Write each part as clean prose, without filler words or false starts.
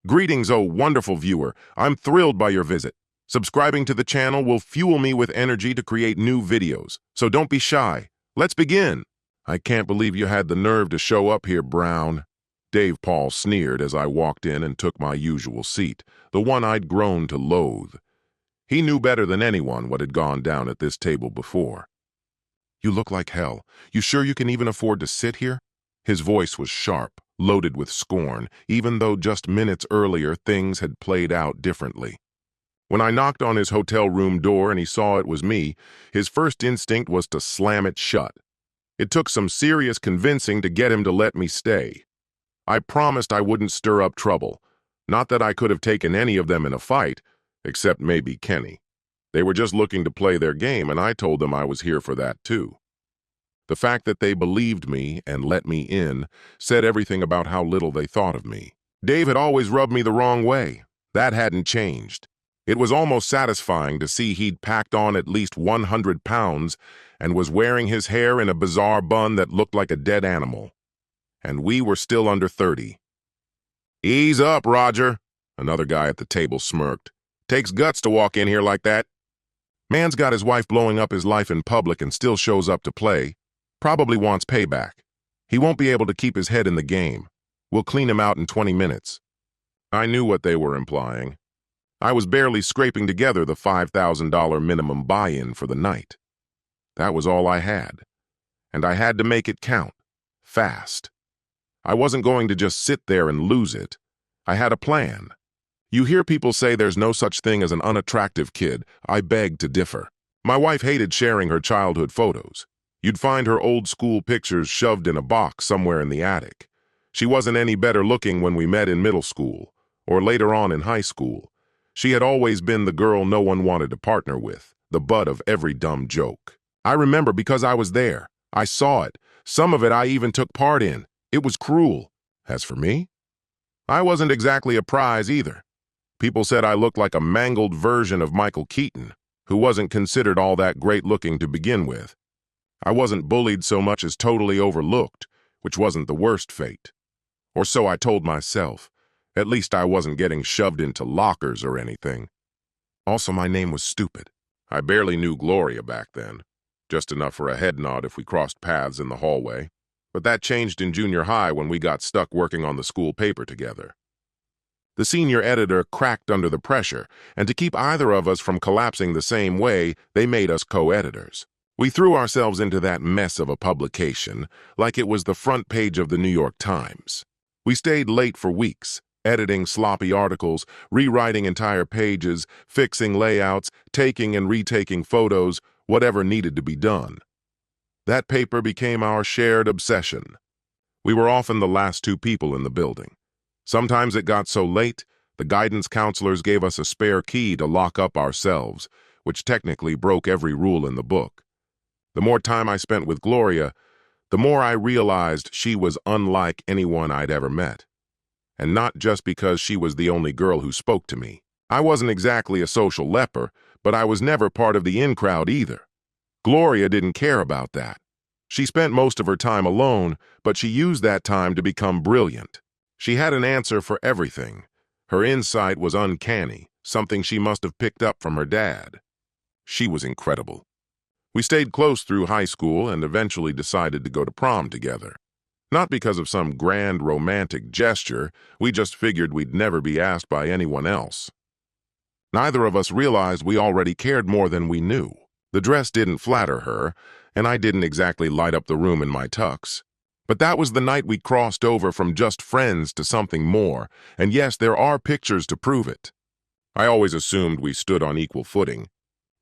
Greetings, oh wonderful viewer. I'm thrilled by your visit. Subscribing to the channel will fuel me with energy to create new videos, so don't be shy. Let's begin. I can't believe you had the nerve to show up here, Brown. Dave Paul sneered as I walked in and took my usual seat, the one I'd grown to loathe. He knew better than anyone what had gone down at this table before. You look like hell. You sure you can even afford to sit here? His voice was sharp, loaded with scorn, even though just minutes earlier things had played out differently. When I knocked on his hotel room door and he saw it was me, his first instinct was to slam it shut. It took some serious convincing to get him to let me stay. I promised I wouldn't stir up trouble. Not that I could have taken any of them in a fight, except maybe Kenny. They were just looking to play their game, and I told them I was here for that too. The fact that they believed me and let me in said everything about how little they thought of me. Dave had always rubbed me the wrong way. That hadn't changed. It was almost satisfying to see he'd packed on at least 100 pounds and was wearing his hair in a bizarre bun that looked like a dead animal. And we were still under 30. Ease up, Roger, another guy at the table smirked. Takes guts to walk in here like that. Man's got his wife blowing up his life in public and still shows up to play. Probably wants payback. He won't be able to keep his head in the game. We'll clean him out in 20 minutes. I knew what they were implying. I was barely scraping together the $5,000 minimum buy-in for the night. That was all I had. And I had to make it count. Fast. I wasn't going to just sit there and lose it. I had a plan. You hear people say there's no such thing as an unattractive kid. I beg to differ. My wife hated sharing her childhood photos. You'd find her old school pictures shoved in a box somewhere in the attic. She wasn't any better looking when we met in middle school, or later on in high school. She had always been the girl no one wanted to partner with, the butt of every dumb joke. I remember because I was there. I saw it. Some of it I even took part in. It was cruel. As for me, I wasn't exactly a prize either. People said I looked like a mangled version of Michael Keaton, who wasn't considered all that great looking to begin with. I wasn't bullied so much as totally overlooked, which wasn't the worst fate. Or so I told myself. At least I wasn't getting shoved into lockers or anything. Also, my name was stupid. I barely knew Gloria back then. Just enough for a head nod if we crossed paths in the hallway. But that changed in junior high when we got stuck working on the school paper together. The senior editor cracked under the pressure, and to keep either of us from collapsing the same way, they made us co-editors. We threw ourselves into that mess of a publication like it was the front page of the New York Times. We stayed late for weeks, editing sloppy articles, rewriting entire pages, fixing layouts, taking and retaking photos, whatever needed to be done. That paper became our shared obsession. We were often the last two people in the building. Sometimes it got so late, the guidance counselors gave us a spare key to lock up ourselves, which technically broke every rule in the book. The more time I spent with Gloria, the more I realized she was unlike anyone I'd ever met. And not just because she was the only girl who spoke to me. I wasn't exactly a social leper, but I was never part of the in-crowd either. Gloria didn't care about that. She spent most of her time alone, but she used that time to become brilliant. She had an answer for everything. Her insight was uncanny, something she must have picked up from her dad. She was incredible. We stayed close through high school and eventually decided to go to prom together. Not because of some grand romantic gesture, we just figured we'd never be asked by anyone else. Neither of us realized we already cared more than we knew. The dress didn't flatter her, and I didn't exactly light up the room in my tux. But that was the night we crossed over from just friends to something more, and yes, there are pictures to prove it. I always assumed we stood on equal footing,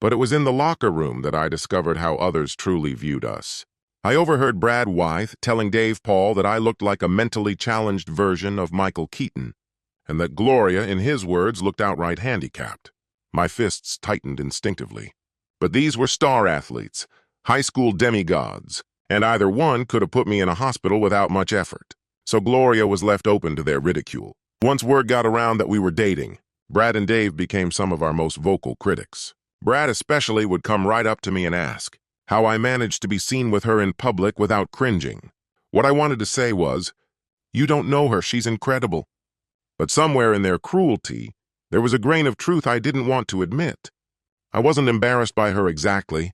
but it was in the locker room that I discovered how others truly viewed us. I overheard Brad Wythe telling Dave Paul that I looked like a mentally challenged version of Michael Keaton, and that Gloria, in his words, looked outright handicapped. My fists tightened instinctively. But these were star athletes, high school demigods, and either one could have put me in a hospital without much effort. So Gloria was left open to their ridicule. Once word got around that we were dating, Brad and Dave became some of our most vocal critics. Brad especially would come right up to me and ask how I managed to be seen with her in public without cringing. What I wanted to say was, "You don't know her, she's incredible." But somewhere in their cruelty, there was a grain of truth I didn't want to admit. I wasn't embarrassed by her exactly,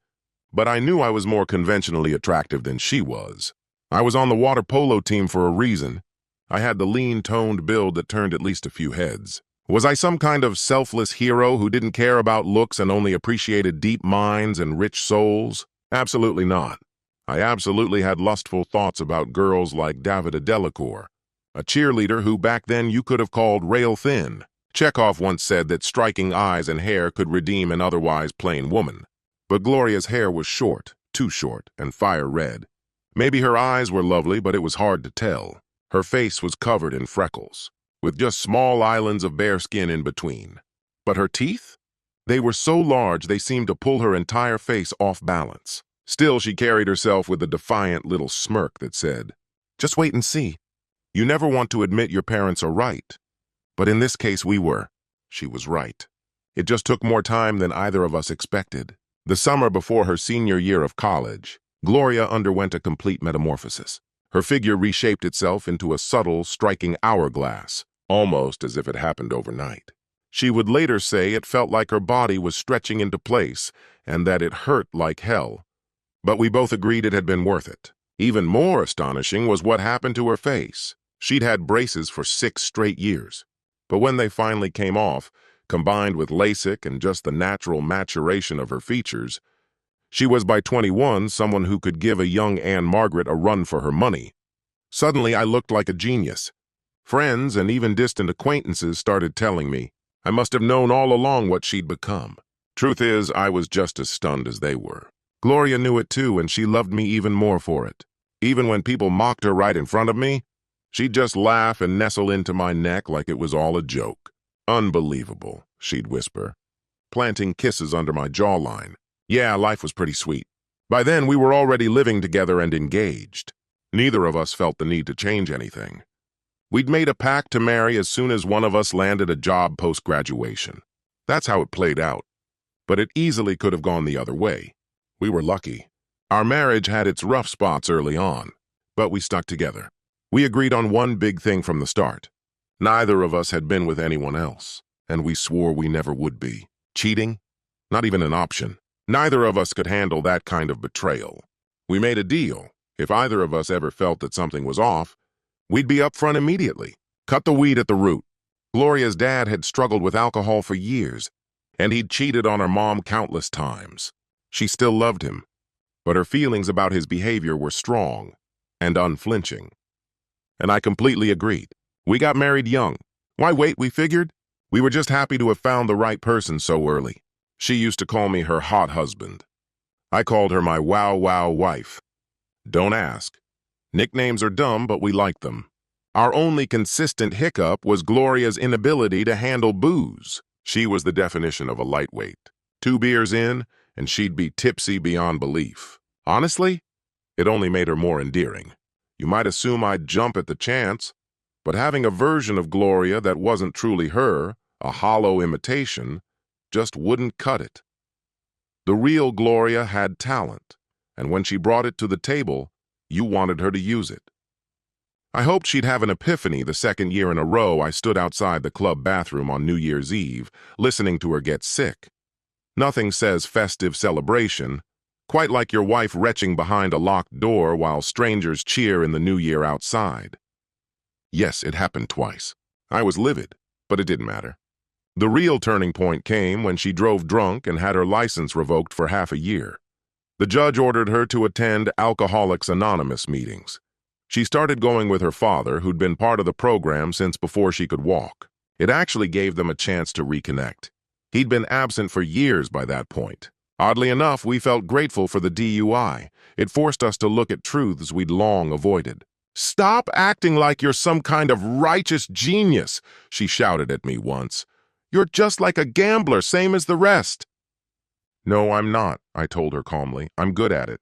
but I knew I was more conventionally attractive than she was. I was on the water polo team for a reason. I had the lean-toned build that turned at least a few heads. Was I some kind of selfless hero who didn't care about looks and only appreciated deep minds and rich souls? Absolutely not. I absolutely had lustful thoughts about girls like Davida Delacour, a cheerleader who back then you could have called rail thin. Chekhov once said that striking eyes and hair could redeem an otherwise plain woman. But Gloria's hair was short, too short, and fire red. Maybe her eyes were lovely, but it was hard to tell. Her face was covered in freckles, with just small islands of bare skin in between. But her teeth? They were so large they seemed to pull her entire face off balance. Still, she carried herself with a defiant little smirk that said, "Just wait and see. You never want to admit your parents are right. But in this case, we were." She was right. It just took more time than either of us expected. The summer before her senior year of college, Gloria underwent a complete metamorphosis. Her figure reshaped itself into a subtle, striking hourglass, almost as if it happened overnight. She would later say it felt like her body was stretching into place and that it hurt like hell. But we both agreed it had been worth it. Even more astonishing was what happened to her face. She'd had braces for 6 straight years. But when they finally came off, combined with LASIK and just the natural maturation of her features, she was by 21 someone who could give a young Anne Margaret a run for her money. Suddenly, I looked like a genius. Friends and even distant acquaintances started telling me I must have known all along what she'd become. Truth is, I was just as stunned as they were. Gloria knew it too, and she loved me even more for it. Even when people mocked her right in front of me, she'd just laugh and nestle into my neck like it was all a joke. "Unbelievable," she'd whisper, planting kisses under my jawline. Yeah, life was pretty sweet. By then, we were already living together and engaged. Neither of us felt the need to change anything. We'd made a pact to marry as soon as one of us landed a job post-graduation. That's how it played out. But it easily could have gone the other way. We were lucky. Our marriage had its rough spots early on, but we stuck together. We agreed on one big thing from the start. Neither of us had been with anyone else, and we swore we never would be. Cheating? Not even an option. Neither of us could handle that kind of betrayal. We made a deal. If either of us ever felt that something was off, we'd be upfront immediately. Cut the weed at the root. Gloria's dad had struggled with alcohol for years, and he'd cheated on her mom countless times. She still loved him, but her feelings about his behavior were strong and unflinching. And I completely agreed. We got married young. Why wait, we figured? We were just happy to have found the right person so early. She used to call me her hot husband. I called her my wow wife. Don't ask. Nicknames are dumb, but we liked them. Our only consistent hiccup was Gloria's inability to handle booze. She was the definition of a lightweight. 2 beers in, and she'd be tipsy beyond belief. Honestly, it only made her more endearing. You might assume I'd jump at the chance, but having a version of Gloria that wasn't truly her, a hollow imitation, just wouldn't cut it. The real Gloria had talent, and when she brought it to the table, you wanted her to use it. I hoped she'd have an epiphany the second year in a row I stood outside the club bathroom on New Year's Eve, listening to her get sick. Nothing says festive celebration, quite like your wife retching behind a locked door while strangers cheer in the new year outside. Yes, it happened twice. I was livid, but it didn't matter. The real turning point came when she drove drunk and had her license revoked for half a year. The judge ordered her to attend Alcoholics Anonymous meetings. She started going with her father, who'd been part of the program since before she could walk. It actually gave them a chance to reconnect. He'd been absent for years by that point. Oddly enough, we felt grateful for the DUI. It forced us to look at truths we'd long avoided. "Stop acting like you're some kind of righteous genius," she shouted at me once. "You're just like a gambler, same as the rest." "No, I'm not," I told her calmly. "I'm good at it."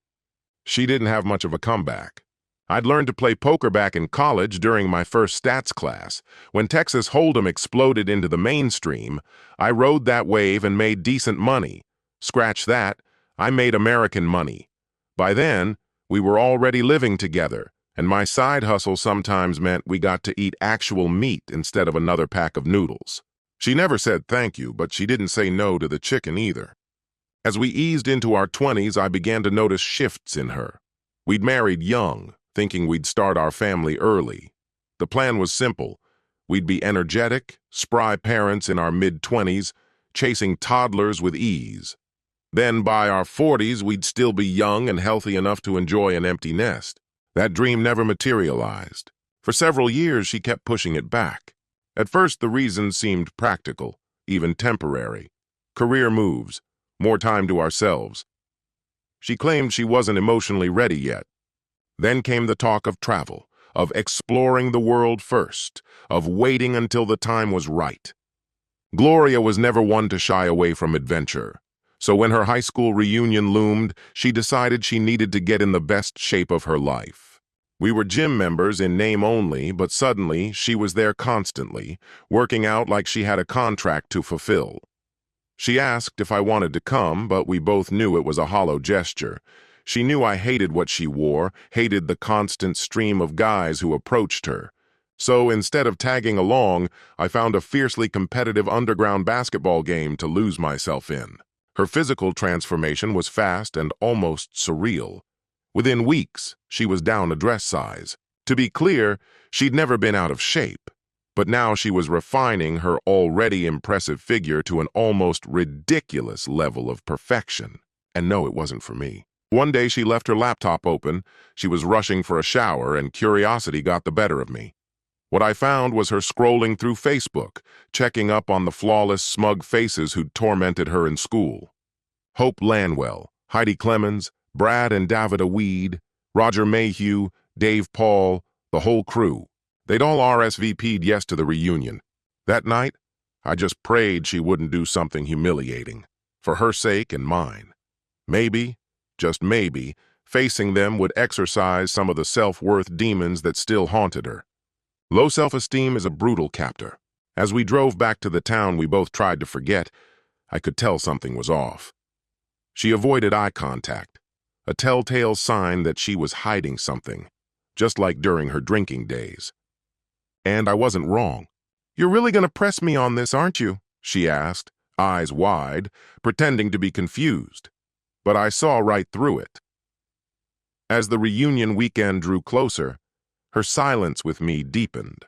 She didn't have much of a comeback. I'd learned to play poker back in college during my first stats class. When Texas Hold'em exploded into the mainstream, I rode that wave and made decent money. Scratch that, I made American money. By then, we were already living together, And my side hustle sometimes meant we got to eat actual meat instead of another pack of noodles. She never said thank you, but she didn't say no to the chicken either. As we eased into our 20s, I began to notice shifts in her. We'd married young, thinking we'd start our family early. The plan was simple. We'd be energetic, spry parents in our mid-20s, chasing toddlers with ease. Then by our 40s, we'd still be young and healthy enough to enjoy an empty nest. That dream never materialized. For several years, she kept pushing it back. At first, the reasons seemed practical, even temporary. Career moves, more time to ourselves. She claimed she wasn't emotionally ready yet. Then came the talk of travel, of exploring the world first, of waiting until the time was right. Gloria was never one to shy away from adventure. So when her high school reunion loomed, she decided she needed to get in the best shape of her life. We were gym members in name only, but suddenly she was there constantly, working out like she had a contract to fulfill. She asked if I wanted to come, but we both knew it was a hollow gesture. She knew I hated what she wore, hated the constant stream of guys who approached her. So instead of tagging along, I found a fiercely competitive underground basketball game to lose myself in. Her physical transformation was fast and almost surreal. Within weeks, she was down a dress size. To be clear, she'd never been out of shape, but now she was refining her already impressive figure to an almost ridiculous level of perfection. And no, it wasn't for me. One day she left her laptop open, she was rushing for a shower, and curiosity got the better of me. What I found was her scrolling through Facebook, checking up on the flawless, smug faces who'd tormented her in school. Hope Lanwell, Heidi Clemens, Brad and Davida Weed, Roger Mayhew, Dave Paul, the whole crew. They'd all RSVP'd yes to the reunion. That night, I just prayed she wouldn't do something humiliating, for her sake and mine. Maybe, just maybe, facing them would exorcise some of the self-worth demons that still haunted her. Low self-esteem is a brutal captor. As we drove back to the town we both tried to forget, I could tell something was off. She avoided eye contact, a telltale sign that she was hiding something, just like during her drinking days. And I wasn't wrong. "You're really going to press me on this, aren't you?" she asked, eyes wide, pretending to be confused. But I saw right through it. As the reunion weekend drew closer, her silence with me deepened.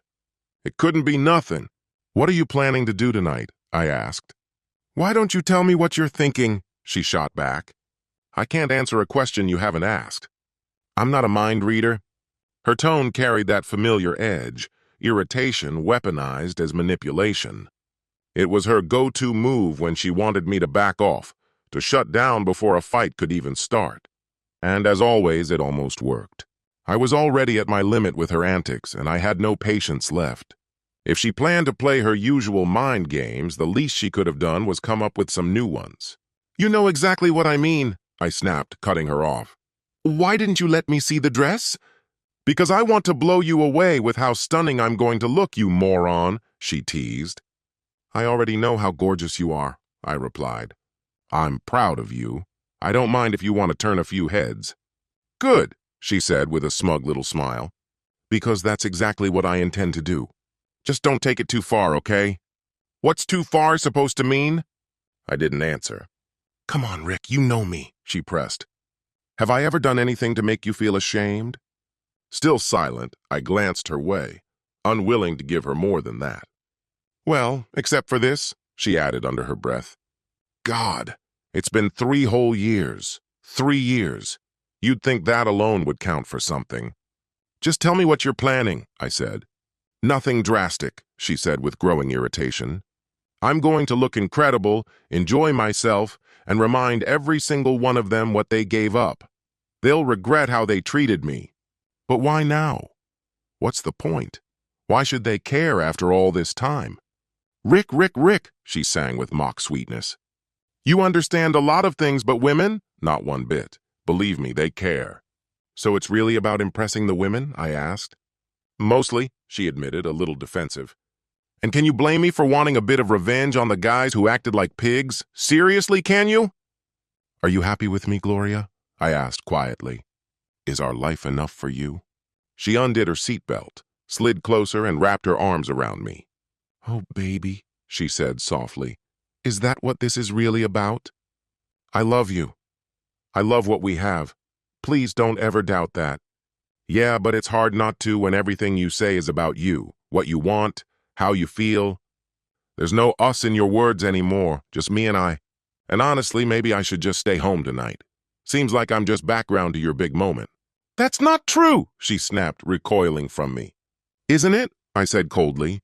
"It couldn't be nothing." "What are you planning to do tonight?" I asked. "Why don't you tell me what you're thinking?" she shot back. "I can't answer a question you haven't asked. I'm not a mind reader." Her tone carried that familiar edge, irritation weaponized as manipulation. It was her go-to move when she wanted me to back off, to shut down before a fight could even start. And as always, it almost worked. I was already at my limit with her antics, and I had no patience left. If she planned to play her usual mind games, the least she could have done was come up with some new ones. "You know exactly what I mean," I snapped, cutting her off. "Why didn't you let me see the dress?" "Because I want to blow you away with how stunning I'm going to look, you moron," she teased. "I already know how gorgeous you are," I replied. "I'm proud of you. I don't mind if you want to turn a few heads." "Good," she said with a smug little smile. "Because that's exactly what I intend to do. Just don't take it too far, okay?" "What's too far supposed to mean?" I didn't answer. "Come on, Rick, you know me," she pressed. "Have I ever done anything to make you feel ashamed?" Still silent, I glanced her way, unwilling to give her more than that. "Well, except for this," she added under her breath. "God, it's been 3 whole years. 3 years. You'd think that alone would count for something." "Just tell me what you're planning," I said. "Nothing drastic," she said with growing irritation. "I'm going to look incredible, enjoy myself, and remind every single one of them what they gave up. They'll regret how they treated me. But why now? What's the point? Why should they care after all this time?" "Rick, Rick, Rick," she sang with mock sweetness. "You understand a lot of things, but women? Not one bit. Believe me, they care." "So it's really about impressing the women?" I asked. "Mostly," she admitted, a little defensive. "And can you blame me for wanting a bit of revenge on the guys who acted like pigs? Seriously, can you?" "Are you happy with me, Gloria?" I asked quietly. "Is our life enough for you?" She undid her seatbelt, slid closer, and wrapped her arms around me. "Oh, baby," she said softly. "Is that what this is really about? I love you. I love what we have. Please don't ever doubt that." "Yeah, but it's hard not to when everything you say is about you, what you want, how you feel. There's no us in your words anymore, just me and I. And honestly, maybe I should just stay home tonight. Seems like I'm just background to your big moment." "That's not true," she snapped, recoiling from me. "Isn't it?" I said coldly.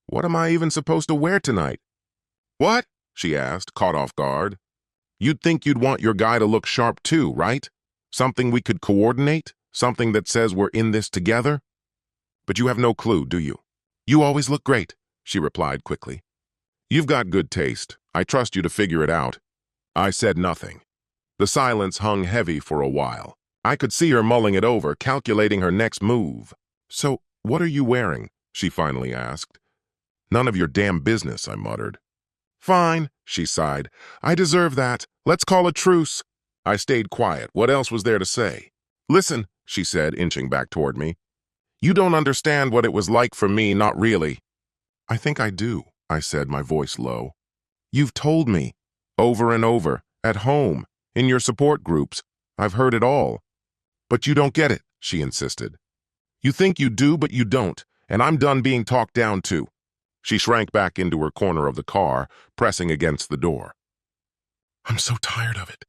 "What am I even supposed to wear tonight?" "What?" she asked, caught off guard. "You'd think you'd want your guy to look sharp too, right? Something we could coordinate? Something that says we're in this together? But you have no clue, do you?" "You always look great," she replied quickly. "You've got good taste. I trust you to figure it out." I said nothing. The silence hung heavy for a while. I could see her mulling it over, calculating her next move. "So, what are you wearing?" she finally asked. "None of your damn business," I muttered. "Fine," she sighed. "I deserve that. Let's call a truce." I stayed quiet. What else was there to say? "Listen," she said, inching back toward me. "You don't understand what it was like for me, not really." "I think I do," I said, my voice low. "You've told me, over and over, at home, in your support groups. I've heard it all. But you don't get it," she insisted. "You think you do, but you don't, and I'm done being talked down to." She shrank back into her corner of the car, pressing against the door. "I'm so tired of it.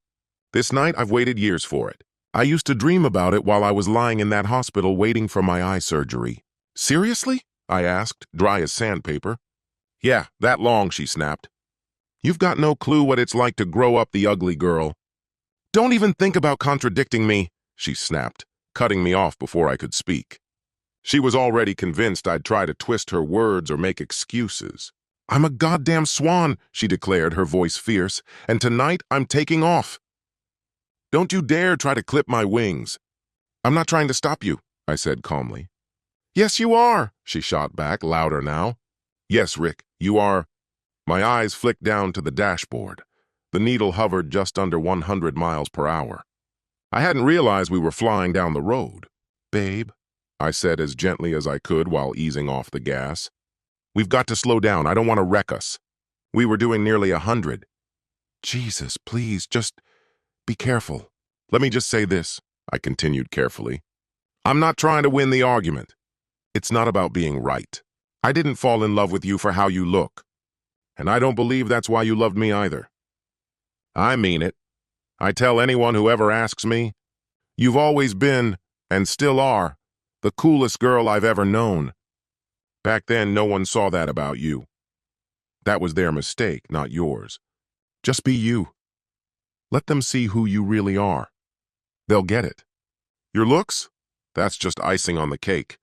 This night I've waited years for it. I used to dream about it while I was lying in that hospital waiting for my eye surgery." "Seriously?" I asked, dry as sandpaper. "Yeah, that long," she snapped. "You've got no clue what it's like to grow up the ugly girl." "Don't even think about contradicting me," she snapped, cutting me off before I could speak. She was already convinced I'd try to twist her words or make excuses. "I'm a goddamn swan," she declared, her voice fierce, "and tonight I'm taking off. Don't you dare try to clip my wings." "I'm not trying to stop you," I said calmly. "Yes, you are," she shot back, louder now. "Yes, Rick, you are." My eyes flicked down to the dashboard. The needle hovered just under 100 miles per hour. I hadn't realized we were flying down the road. "Babe," I said as gently as I could while easing off the gas. "We've got to slow down. I don't want to wreck us. We were doing nearly 100. Jesus, please, just be careful. Let me just say this," I continued carefully. "I'm not trying to win the argument. It's not about being right. I didn't fall in love with you for how you look. And I don't believe that's why you loved me either. I mean it. I tell anyone who ever asks me, you've always been, and still are, the coolest girl I've ever known. Back then, no one saw that about you. That was their mistake, not yours. Just be you. Let them see who you really are. They'll get it. Your looks? That's just icing on the cake."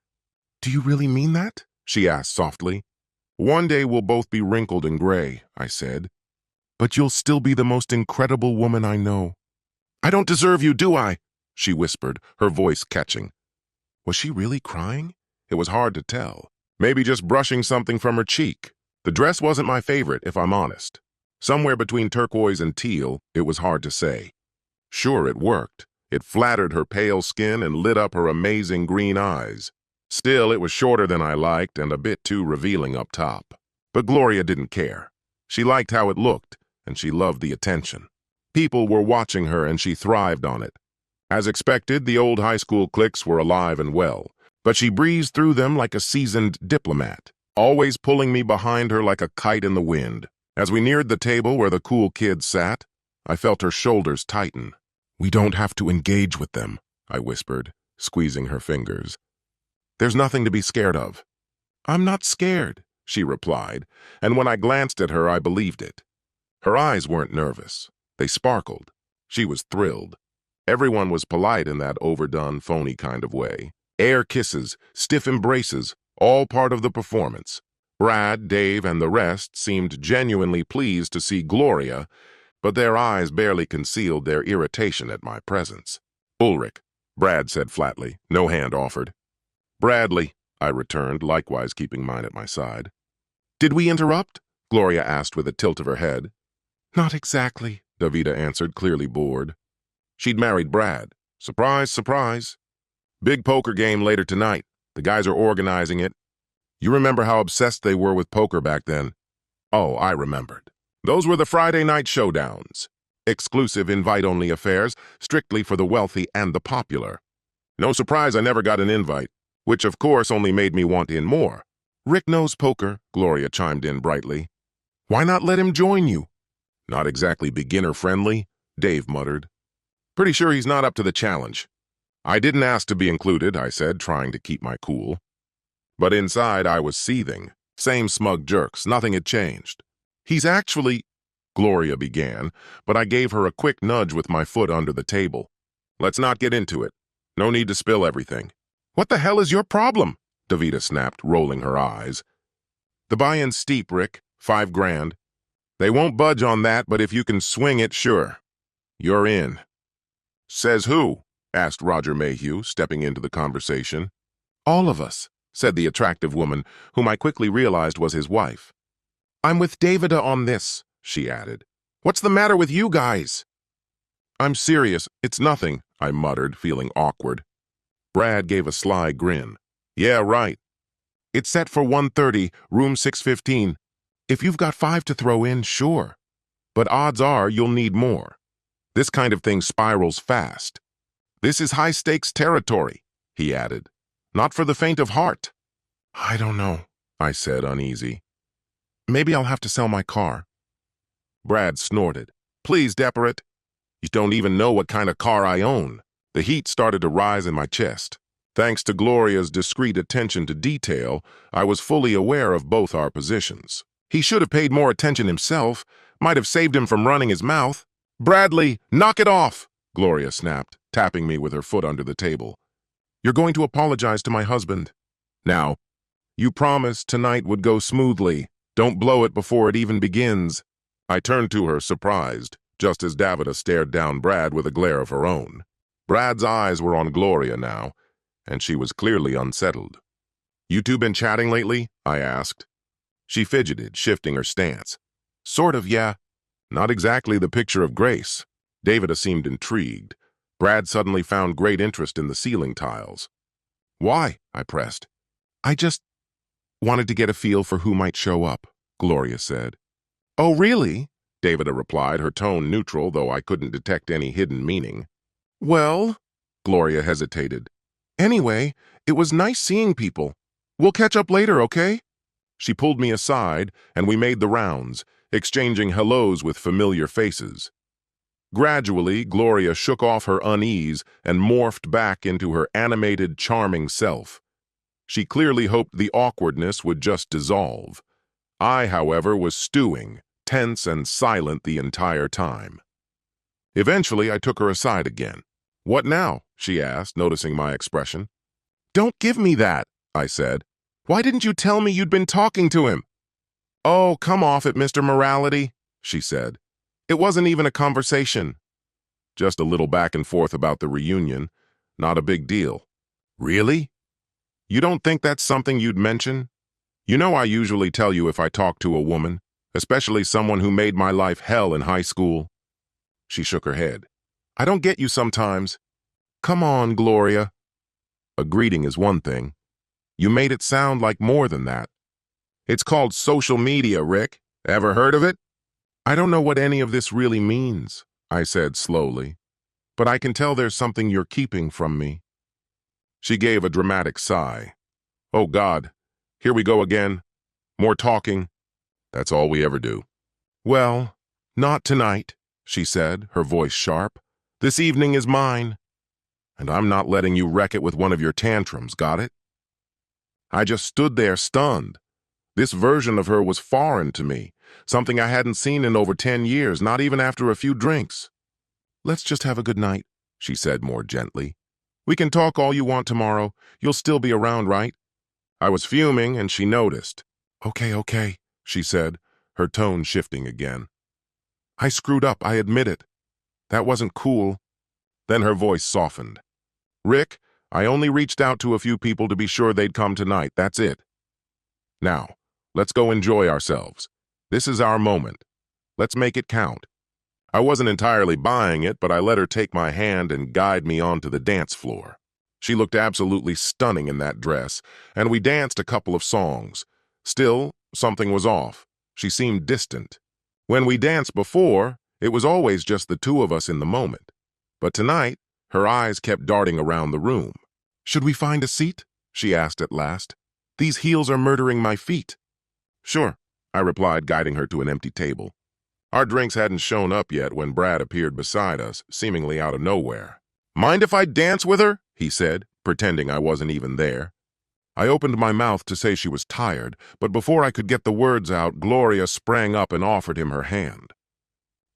"Do you really mean that?" she asked softly. "One day we'll both be wrinkled and gray," I said. "But you'll still be the most incredible woman I know." "I don't deserve you, do I?" she whispered, her voice catching. Was she really crying? It was hard to tell. Maybe just brushing something from her cheek. The dress wasn't my favorite, if I'm honest. Somewhere between turquoise and teal, it was hard to say. Sure, it worked. It flattered her pale skin and lit up her amazing green eyes. Still, it was shorter than I liked and a bit too revealing up top. But Gloria didn't care. She liked how it looked, and she loved the attention. People were watching her, and she thrived on it. As expected, the old high school cliques were alive and well, but she breezed through them like a seasoned diplomat, always pulling me behind her like a kite in the wind. As we neared the table where the cool kids sat, I felt her shoulders tighten. "We don't have to engage with them," I whispered, squeezing her fingers. "There's nothing to be scared of." "I'm not scared," she replied, and when I glanced at her, I believed it. Her eyes weren't nervous. They sparkled. She was thrilled. Everyone was polite in that overdone, phony kind of way. Air kisses, stiff embraces, all part of the performance. Brad, Dave, and the rest seemed genuinely pleased to see Gloria, but their eyes barely concealed their irritation at my presence. "Ulrich," Brad said flatly, no hand offered. "Bradley," I returned, likewise keeping mine at my side. "Did we interrupt?" Gloria asked with a tilt of her head. "Not exactly," Davida answered, clearly bored. She'd married Brad. Surprise, surprise. Big poker game later tonight. The guys are organizing it. You remember how obsessed they were with poker back then? Oh, I remembered. Those were the Friday night showdowns. Exclusive invite-only affairs, strictly for the wealthy and the popular. No surprise I never got an invite, which of course only made me want in more. Rick knows poker, Gloria chimed in brightly. Why not let him join you? Not exactly beginner-friendly, Dave muttered. Pretty sure he's not up to the challenge. I didn't ask to be included, I said, trying to keep my cool. But inside I was seething. Same smug jerks, nothing had changed. He's actually, Gloria began, but I gave her a quick nudge with my foot under the table. Let's not get into it. No need to spill everything. What the hell is your problem? Davida snapped, rolling her eyes. The buy-in's steep, Rick. $5 grand. They won't budge on that, but if you can swing it, sure. You're in. Says who? Asked Roger Mayhew, stepping into the conversation. All of us, said the attractive woman, whom I quickly realized was his wife. I'm with Davida on this, she added. What's the matter with you guys? I'm serious. It's nothing, I muttered, feeling awkward. Brad gave a sly grin. Yeah, right. It's set for 1:30, room 615. If you've got 5 to throw in, sure. But odds are you'll need more. This kind of thing spirals fast. This is high-stakes territory, he added. Not for the faint of heart. I don't know, I said, uneasy. Maybe I'll have to sell my car. Brad snorted. Please, Deparate. You don't even know what kind of car I own. The heat started to rise in my chest. Thanks to Gloria's discreet attention to detail, I was fully aware of both our positions. He should have paid more attention himself, might have saved him from running his mouth. Bradley, knock it off, Gloria snapped, tapping me with her foot under the table. You're going to apologize to my husband. Now, you promised tonight would go smoothly. Don't blow it before it even begins. I turned to her, surprised, just as Davida stared down Brad with a glare of her own. Brad's eyes were on Gloria now, and she was clearly unsettled. You two been chatting lately? I asked. She fidgeted, shifting her stance. Sort of, yeah. Not exactly the picture of grace. Davida seemed intrigued. Brad suddenly found great interest in the ceiling tiles. Why? I pressed. I just wanted to get a feel for who might show up, Gloria said. Oh, really? Davida replied, her tone neutral, though I couldn't detect any hidden meaning. Well, Gloria hesitated. Anyway, it was nice seeing people. We'll catch up later, okay? She pulled me aside, and we made the rounds, exchanging hellos with familiar faces. Gradually, Gloria shook off her unease and morphed back into her animated, charming self. She clearly hoped the awkwardness would just dissolve. I, however, was stewing, tense and silent the entire time. Eventually, I took her aside again. What now? She asked, noticing my expression. Don't give me that, I said. Why didn't you tell me you'd been talking to him? Oh, come off it, Mr. Morality, she said. It wasn't even a conversation. Just a little back and forth about the reunion. Not a big deal. Really? You don't think that's something you'd mention? You know I usually tell you if I talk to a woman, especially someone who made my life hell in high school. She shook her head. I don't get you sometimes. Come on, Gloria. A greeting is one thing. You made it sound like more than that. It's called social media, Rick. Ever heard of it? I don't know what any of this really means, I said slowly, but I can tell there's something you're keeping from me. She gave a dramatic sigh. Oh, God, here we go again. More talking. That's all we ever do. Well, not tonight, she said, her voice sharp. This evening is mine. And I'm not letting you wreck it with one of your tantrums, got it? I just stood there stunned. This version of her was foreign to me, something I hadn't seen in over 10 years, not even after a few drinks. Let's just have a good night, she said more gently. We can talk all you want tomorrow. You'll still be around, right? I was fuming, and she noticed. Okay, she said, her tone shifting again. I screwed up, I admit it. That wasn't cool. Then her voice softened. Rick, I only reached out to a few people to be sure they'd come tonight, that's it. Now, let's go enjoy ourselves. This is our moment. Let's make it count. I wasn't entirely buying it, but I let her take my hand and guide me onto the dance floor. She looked absolutely stunning in that dress, and we danced a couple of songs. Still, something was off. She seemed distant. When we danced before, it was always just the two of us in the moment. But tonight, her eyes kept darting around the room. "Should we find a seat?" she asked at last. "These heels are murdering my feet." "Sure," I replied, guiding her to an empty table. Our drinks hadn't shown up yet when Brad appeared beside us, seemingly out of nowhere. "Mind if I dance with her?" he said, pretending I wasn't even there. I opened my mouth to say she was tired, but before I could get the words out, Gloria sprang up and offered him her hand.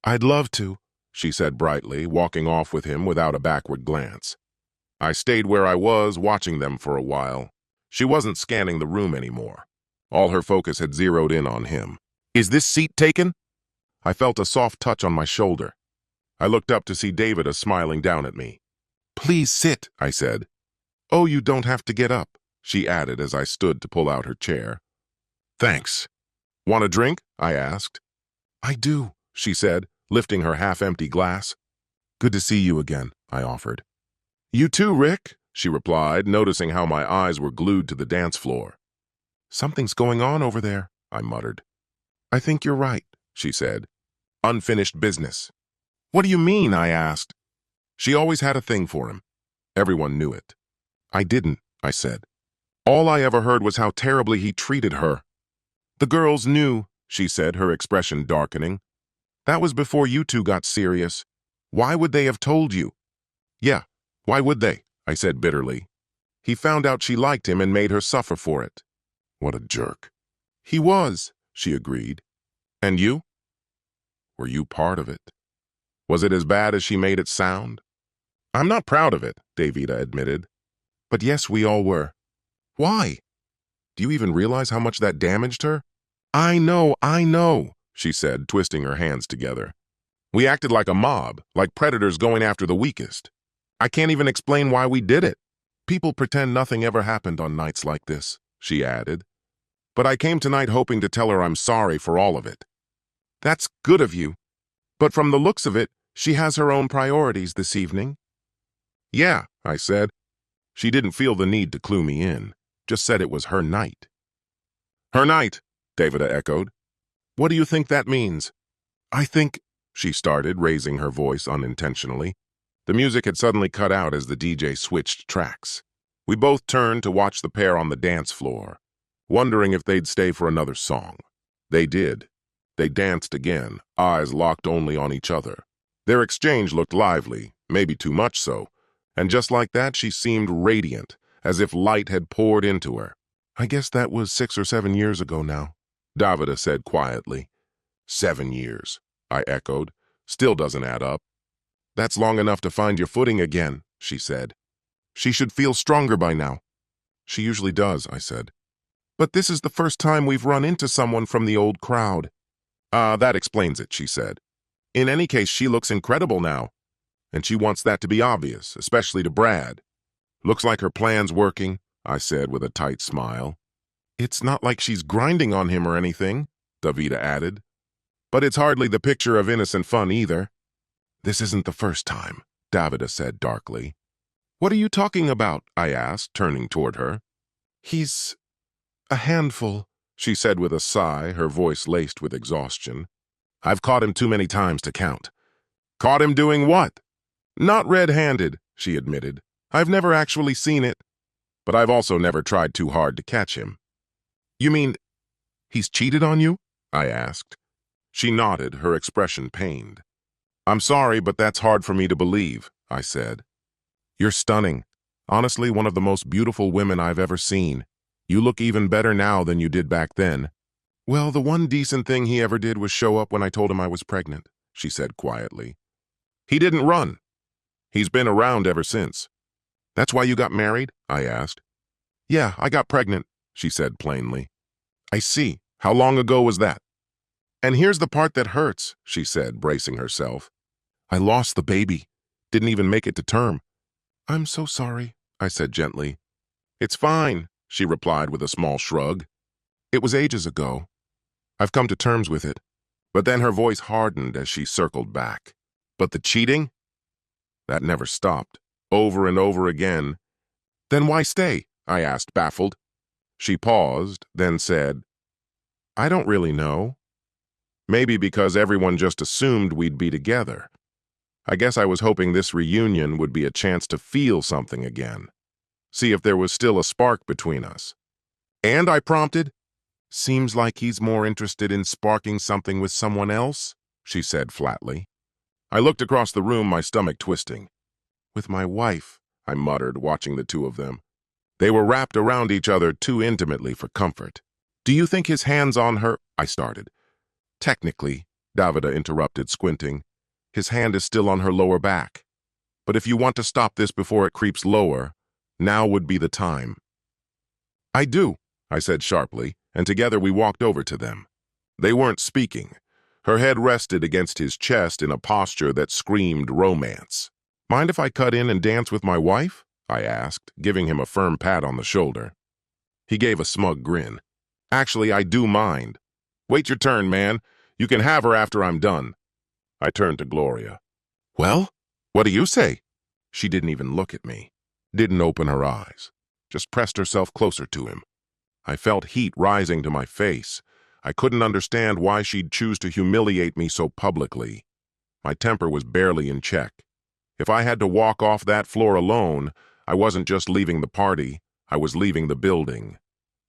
"I'd love to," she said brightly, walking off with him without a backward glance. I stayed where I was, watching them for a while. She wasn't scanning the room anymore. All her focus had zeroed in on him. "Is this seat taken?" I felt a soft touch on my shoulder. I looked up to see Davida smiling down at me. "Please sit," I said. "Oh, you don't have to get up," she added as I stood to pull out her chair. "Thanks. Want a drink?" I asked. "I do," she said, lifting her half-empty glass. "Good to see you again," I offered. "You too, Rick," she replied, noticing how my eyes were glued to the dance floor. "Something's going on over there," I muttered. "I think you're right," she said. "Unfinished business." "What do you mean?" I asked. She always had a thing for him. Everyone knew it. "I didn't," I said. "All I ever heard was how terribly he treated her." "The girls knew," she said, her expression darkening. "That was before you two got serious. Why would they have told you?" "Yeah, why would they?" I said bitterly. "He found out she liked him and made her suffer for it." "What a jerk." "He was," she agreed. "And you? Were you part of it? Was it as bad as she made it sound?" "I'm not proud of it," Davida admitted. "But yes, we all were." "Why? Do you even realize how much that damaged her?" I know," she said, twisting her hands together. "We acted like a mob, like predators going after the weakest. I can't even explain why we did it. People pretend nothing ever happened on nights like this," she added. "But I came tonight hoping to tell her I'm sorry for all of it." "That's good of you. But from the looks of it, she has her own priorities this evening." "Yeah," I said. She didn't feel the need to clue me in, just said it was her night. "Her night," Davida echoed. "What do you think that means?" "I think," she started, raising her voice unintentionally. The music had suddenly cut out as the DJ switched tracks. We both turned to watch the pair on the dance floor, wondering if they'd stay for another song. They did. They danced again, eyes locked only on each other. Their exchange looked lively, maybe too much so, and just like that she seemed radiant, as if light had poured into her. "I guess that was 6 or 7 years ago now," Davida said quietly. 7 years, I echoed. Still doesn't add up. "That's long enough to find your footing again," she said. "She should feel stronger by now." "She usually does," I said. "But this is the first time we've run into someone from the old crowd." That explains it," she said. "In any case, she looks incredible now. And she wants that to be obvious, especially to Brad." "Looks like her plan's working," I said with a tight smile. "It's not like she's grinding on him or anything," Davida added. "But it's hardly the picture of innocent fun either." "This isn't the first time," Davida said darkly. "What are you talking about?" I asked, turning toward her. "He's a handful," she said with a sigh, her voice laced with exhaustion. "I've caught him too many times to count." "Caught him doing what?" "Not red-handed," she admitted. "I've never actually seen it. But I've also never tried too hard to catch him." "You mean he's cheated on you?" I asked. She nodded, her expression pained. "I'm sorry, but that's hard for me to believe," I said. "You're stunning. Honestly, one of the most beautiful women I've ever seen. You look even better now than you did back then." "Well, the one decent thing he ever did was show up when I told him I was pregnant," she said quietly. "He didn't run. He's been around ever since." "That's why you got married?" I asked. "Yeah, I got pregnant," she said plainly. "I see. How long ago was that?" "And here's the part that hurts," she said, bracing herself. "I lost the baby. Didn't even make it to term." "I'm so sorry," I said gently. "It's fine," she replied with a small shrug. "It was ages ago. I've come to terms with it." But then her voice hardened as she circled back. "But the cheating? That never stopped. Over and over again. Then why stay? I asked, baffled. She paused, then said, I don't really know. Maybe because everyone just assumed we'd be together. I guess I was hoping this reunion would be a chance to feel something again. See if there was still a spark between us. And I prompted, seems like he's more interested in sparking something with someone else, she said flatly. I looked across the room, my stomach twisting. With my wife, I muttered, watching the two of them. They were wrapped around each other too intimately for comfort. Do you think his hand's on her? I started. Technically, Davida interrupted, squinting. His hand is still on her lower back. But if you want to stop this before it creeps lower, now would be the time. I do, I said sharply, and together we walked over to them. They weren't speaking. Her head rested against his chest in a posture that screamed romance. Mind if I cut in and dance with my wife? I asked, giving him a firm pat on the shoulder. He gave a smug grin. Actually, I do mind. Wait your turn, man. You can have her after I'm done. I turned to Gloria. Well, what do you say? She didn't even look at me. Didn't open her eyes. Just pressed herself closer to him. I felt heat rising to my face. I couldn't understand why she'd choose to humiliate me so publicly. My temper was barely in check. If I had to walk off that floor alone, I wasn't just leaving the party, I was leaving the building.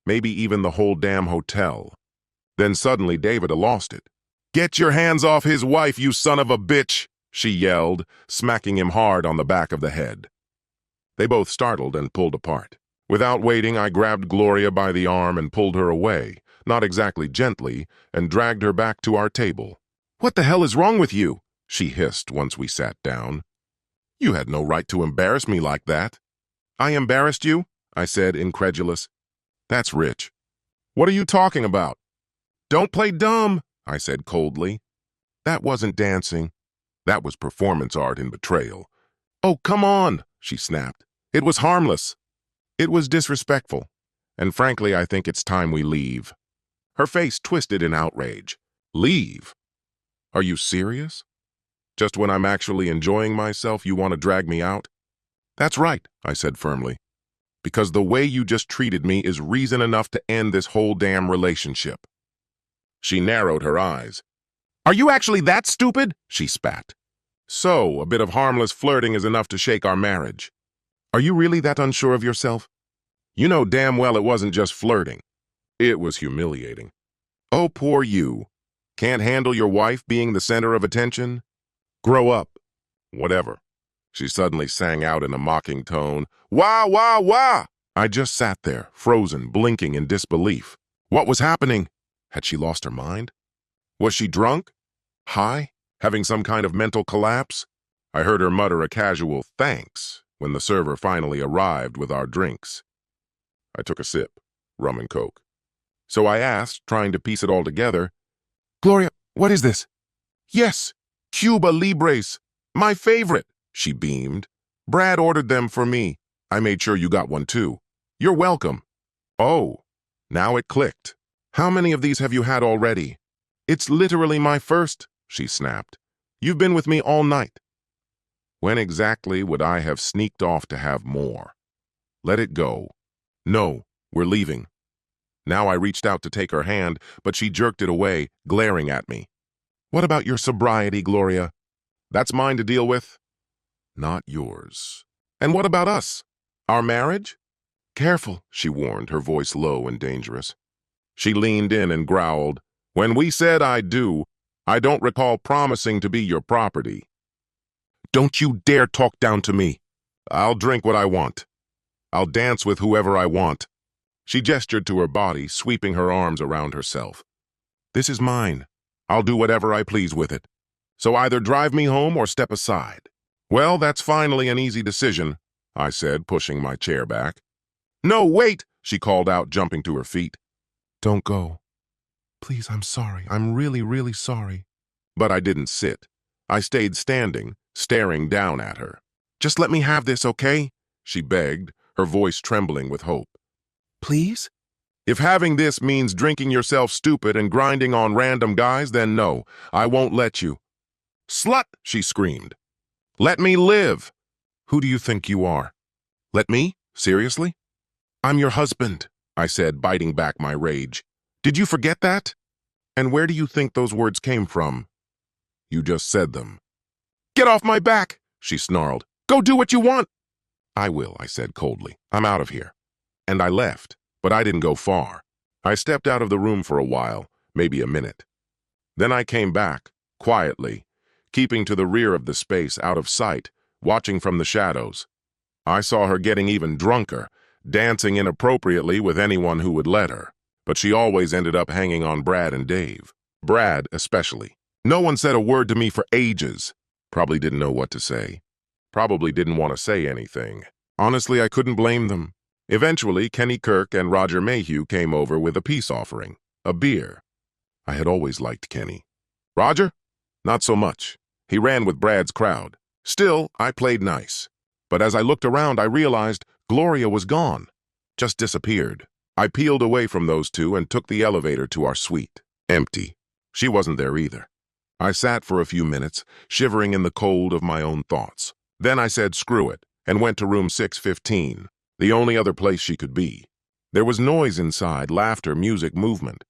Maybe even the whole damn hotel. Then suddenly Davida lost it. Get your hands off his wife, you son of a bitch, she yelled, smacking him hard on the back of the head. They both startled and pulled apart. Without waiting, I grabbed Gloria by the arm and pulled her away, not exactly gently, and dragged her back to our table. What the hell is wrong with you? She hissed once we sat down. You had no right to embarrass me like that. I embarrassed you? I said, incredulous. That's rich. What are you talking about? Don't play dumb, I said coldly. That wasn't dancing. That was performance art and betrayal. Oh, come on, she snapped. It was harmless. It was disrespectful. And frankly, I think it's time we leave. Her face twisted in outrage. Leave? Are you serious? Just when I'm actually enjoying myself, you want to drag me out? That's right, I said firmly. Because the way you just treated me is reason enough to end this whole damn relationship. She narrowed her eyes. Are you actually that stupid? She spat. So, a bit of harmless flirting is enough to shake our marriage. Are you really that unsure of yourself? You know damn well it wasn't just flirting. It was humiliating. Oh, poor you. Can't handle your wife being the center of attention? Grow up. Whatever. She suddenly sang out in a mocking tone. Wah, wah, wah! I just sat there, frozen, blinking in disbelief. What was happening? Had she lost her mind? Was she drunk? High? Having some kind of mental collapse? I heard her mutter a casual thanks when the server finally arrived with our drinks. I took a sip, rum and coke. So I asked, trying to piece it all together, Gloria, what is this? Yes, Cuba Libres. My favorite, she beamed. Brad ordered them for me. I made sure you got one too. You're welcome. Oh, now it clicked. How many of these have you had already? It's literally my first, she snapped. You've been with me all night. When exactly would I have sneaked off to have more? Let it go. No, we're leaving. Now I reached out to take her hand, but she jerked it away, glaring at me. What about your sobriety, Gloria? That's mine to deal with. Not yours. And what about us? Our marriage? Careful, she warned, her voice low and dangerous. She leaned in and growled, When we said I do, I don't recall promising to be your property. Don't you dare talk down to me. I'll drink what I want. I'll dance with whoever I want. She gestured to her body, sweeping her arms around herself. This is mine. I'll do whatever I please with it. So either drive me home or step aside. Well, that's finally an easy decision, I said, pushing my chair back. No, wait, she called out, jumping to her feet. Don't go. Please, I'm sorry. I'm really, really sorry. But I didn't sit. I stayed standing, staring down at her. Just let me have this, okay? She begged, her voice trembling with hope. Please? If having this means drinking yourself stupid and grinding on random guys, then no, I won't let you. Slut, she screamed. Let me live. Who do you think you are? Let me? Seriously? I'm your husband, I said, biting back my rage. Did you forget that? And where do you think those words came from? You just said them. Get off my back, she snarled. Go do what you want. I will, I said coldly. I'm out of here. And I left, but I didn't go far. I stepped out of the room for a while, maybe a minute. Then I came back, quietly, keeping to the rear of the space, out of sight, watching from the shadows. I saw her getting even drunker, dancing inappropriately with anyone who would let her. But she always ended up hanging on Brad and Dave. Brad, especially. No one said a word to me for ages. Probably didn't know what to say. Probably didn't want to say anything. Honestly, I couldn't blame them. Eventually, Kenny Kirk and Roger Mayhew came over with a peace offering, a beer. I had always liked Kenny. Roger? Not so much. He ran with Brad's crowd. Still, I played nice. But as I looked around, I realized Gloria was gone. Just disappeared. I peeled away from those two and took the elevator to our suite. Empty. She wasn't there either. I sat for a few minutes, shivering in the cold of my own thoughts. Then I said screw it, and went to room 615, the only other place she could be. There was noise inside, laughter, music, movement.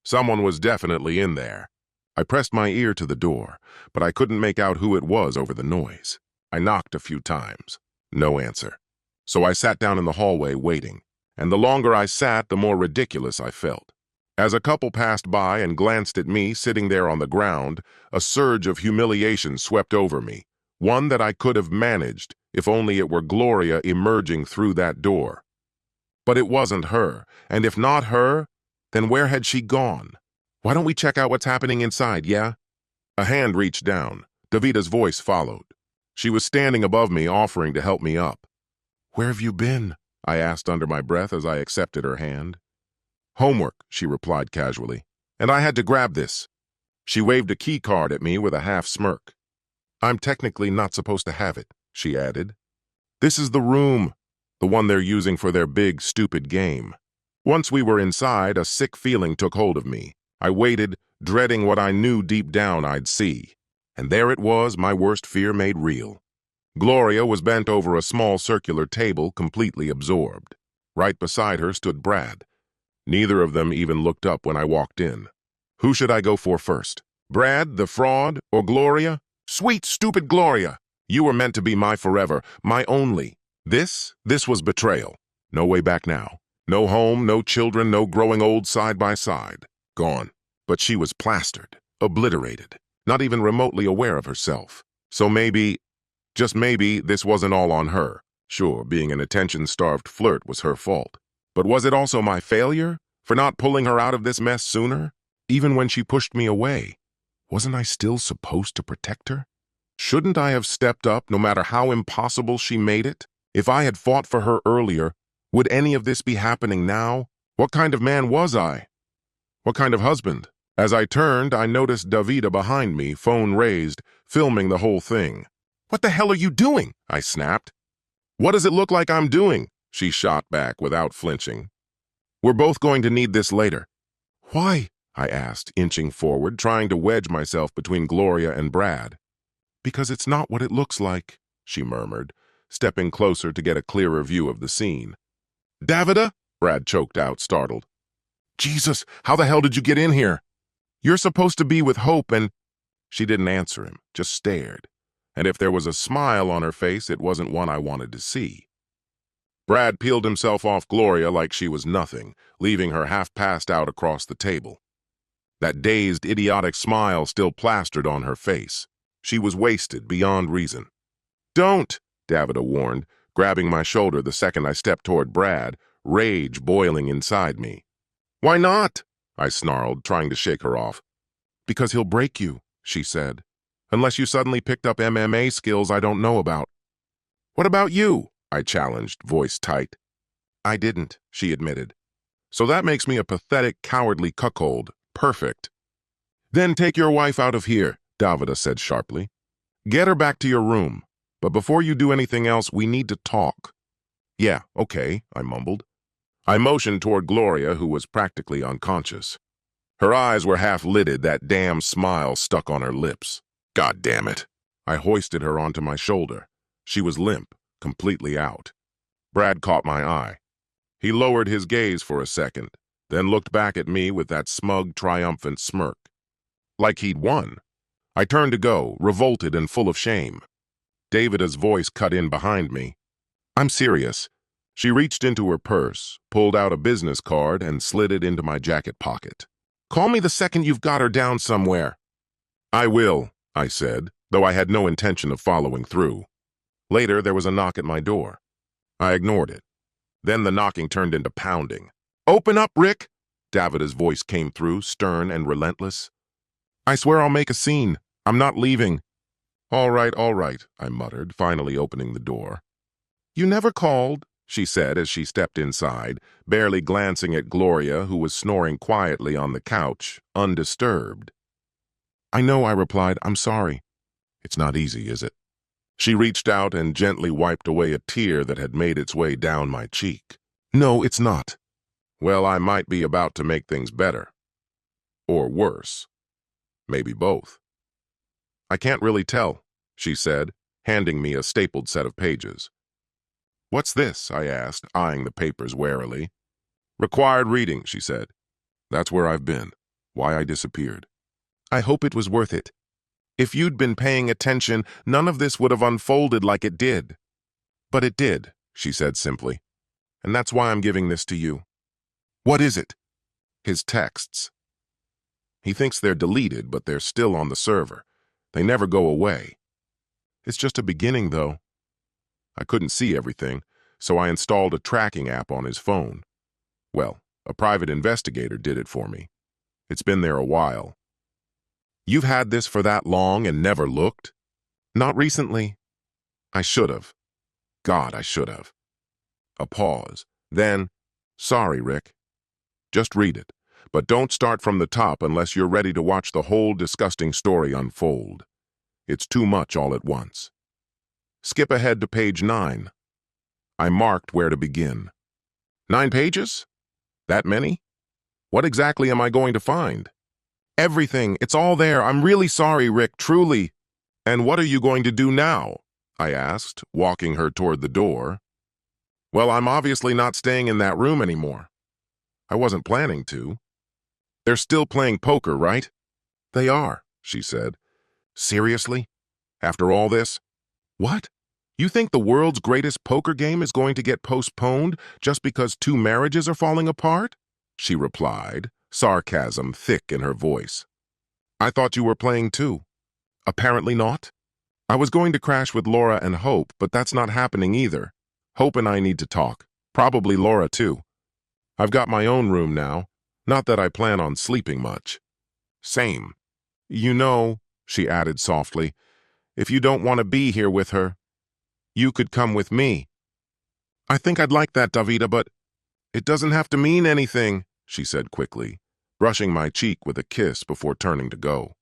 Someone was definitely in there. I pressed my ear to the door, but I couldn't make out who it was over the noise. I knocked a few times. No answer. So I sat down in the hallway waiting, and the longer I sat, the more ridiculous I felt. As a couple passed by and glanced at me sitting there on the ground, a surge of humiliation swept over me, one that I could have managed if only it were Gloria emerging through that door. But it wasn't her, and if not her, then where had she gone? Why don't we check out what's happening inside, yeah? A hand reached down. Davita's voice followed. She was standing above me, offering to help me up. Where have you been? I asked under my breath as I accepted her hand. Homework, she replied casually, and I had to grab this. She waved a key card at me with a half smirk. I'm technically not supposed to have it, she added. This is the room, the one they're using for their big, stupid game. Once we were inside, a sick feeling took hold of me. I waited, dreading what I knew deep down I'd see. And there it was, my worst fear made real. Gloria was bent over a small circular table, completely absorbed. Right beside her stood Brad. Neither of them even looked up when I walked in. Who should I go for first? Brad, the fraud, or Gloria? Sweet, stupid Gloria! You were meant to be my forever, my only. This was betrayal. No way back now. No home, no children, no growing old side by side. Gone. But she was plastered, obliterated, not even remotely aware of herself. So maybe, just maybe, this wasn't all on her. Sure, being an attention-starved flirt was her fault. But was it also my failure for not pulling her out of this mess sooner? Even when she pushed me away, wasn't I still supposed to protect her? Shouldn't I have stepped up no matter how impossible she made it? If I had fought for her earlier, would any of this be happening now? What kind of man was I? What kind of husband? As I turned, I noticed Davida behind me, phone raised, filming the whole thing. What the hell are you doing? I snapped. What does it look like I'm doing? She shot back without flinching. We're both going to need this later. Why? I asked, inching forward, trying to wedge myself between Gloria and Brad. Because it's not what it looks like, she murmured, stepping closer to get a clearer view of the scene. Davida? Brad choked out, startled. Jesus, how the hell did you get in here? You're supposed to be with Hope and... She didn't answer him, just stared. And if there was a smile on her face, it wasn't one I wanted to see. Brad peeled himself off Gloria like she was nothing, leaving her half passed out across the table. That dazed, idiotic smile still plastered on her face. She was wasted beyond reason. Don't, Davida warned, grabbing my shoulder the second I stepped toward Brad, rage boiling inside me. Why not? I snarled, trying to shake her off. Because he'll break you, she said. Unless you suddenly picked up MMA skills I don't know about. What about you? I challenged, voice tight. I didn't, she admitted. So that makes me a pathetic, cowardly cuckold. Perfect. Then take your wife out of here, Davida said sharply. Get her back to your room. But before you do anything else, we need to talk. Yeah, okay, I mumbled. I motioned toward Gloria, who was practically unconscious. Her eyes were half-lidded, that damn smile stuck on her lips. God damn it. I hoisted her onto my shoulder. She was limp, completely out. Brad caught my eye. He lowered his gaze for a second, then looked back at me with that smug, triumphant smirk. Like he'd won. I turned to go, revolted and full of shame. Davida's voice cut in behind me. I'm serious. She reached into her purse, pulled out a business card, and slid it into my jacket pocket. Call me the second you've got her down somewhere. I will, I said, though I had no intention of following through. Later, there was a knock at my door. I ignored it. Then the knocking turned into pounding. Open up, Rick! Davida's voice came through, stern and relentless. I swear I'll make a scene. I'm not leaving. All right, I muttered, finally opening the door. You never called, she said as she stepped inside, barely glancing at Gloria, who was snoring quietly on the couch, undisturbed. I know, I replied. I'm sorry. It's not easy, is it? She reached out and gently wiped away a tear that had made its way down my cheek. No, it's not. Well, I might be about to make things better. Or worse. Maybe both. I can't really tell, she said, handing me a stapled set of pages. What's this? I asked, eyeing the papers warily. Required reading, she said. That's where I've been. Why I disappeared. I hope it was worth it. If you'd been paying attention, none of this would have unfolded like it did. But it did, she said simply. And that's why I'm giving this to you. What is it? His texts. He thinks they're deleted, but they're still on the server. They never go away. It's just a beginning, though. I couldn't see everything, so I installed a tracking app on his phone. Well, a private investigator did it for me. It's been there a while. You've had this for that long and never looked? Not recently. I should have. God, I should have. A pause. Then, sorry, Rick. Just read it, but don't start from the top unless you're ready to watch the whole disgusting story unfold. It's too much all at once. Skip ahead to page 9. I marked where to begin. 9 pages? That many? What exactly am I going to find? Everything. It's all there. I'm really sorry, Rick, truly. And what are you going to do now? I asked, walking her toward the door. Well, I'm obviously not staying in that room anymore. I wasn't planning to. They're still playing poker, right? They are, she said. Seriously? After all this? What? You think the world's greatest poker game is going to get postponed just because 2 marriages are falling apart? She replied, sarcasm thick in her voice. I thought you were playing too. Apparently not. I was going to crash with Laura and Hope, but that's not happening either. Hope and I need to talk. Probably Laura too. I've got my own room now. Not that I plan on sleeping much. Same. You know, she added softly, if you don't want to be here with her, you could come with me. I think I'd like that, Davida, but it doesn't have to mean anything, she said quickly, brushing my cheek with a kiss before turning to go.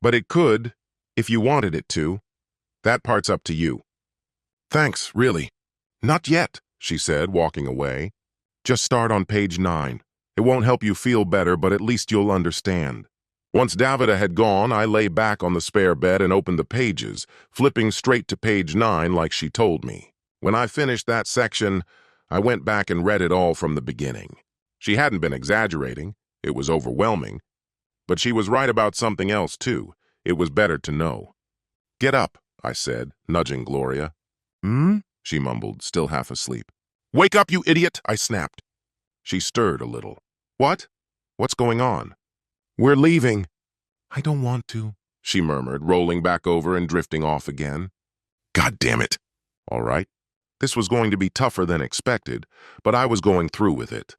But it could, if you wanted it to. That part's up to you. Thanks, really. Not yet, she said, walking away. Just start on page 9. It won't help you feel better, but at least you'll understand. Once Davida had gone, I lay back on the spare bed and opened the pages, flipping straight to page 9 like she told me. When I finished that section, I went back and read it all from the beginning. She hadn't been exaggerating. It was overwhelming. But she was right about something else, too. It was better to know. Get up, I said, nudging Gloria. She mumbled, still half asleep. Wake up, you idiot, I snapped. She stirred a little. What? What's going on? We're leaving. I don't want to, she murmured, rolling back over and drifting off again. God damn it. All right. This was going to be tougher than expected, but I was going through with it.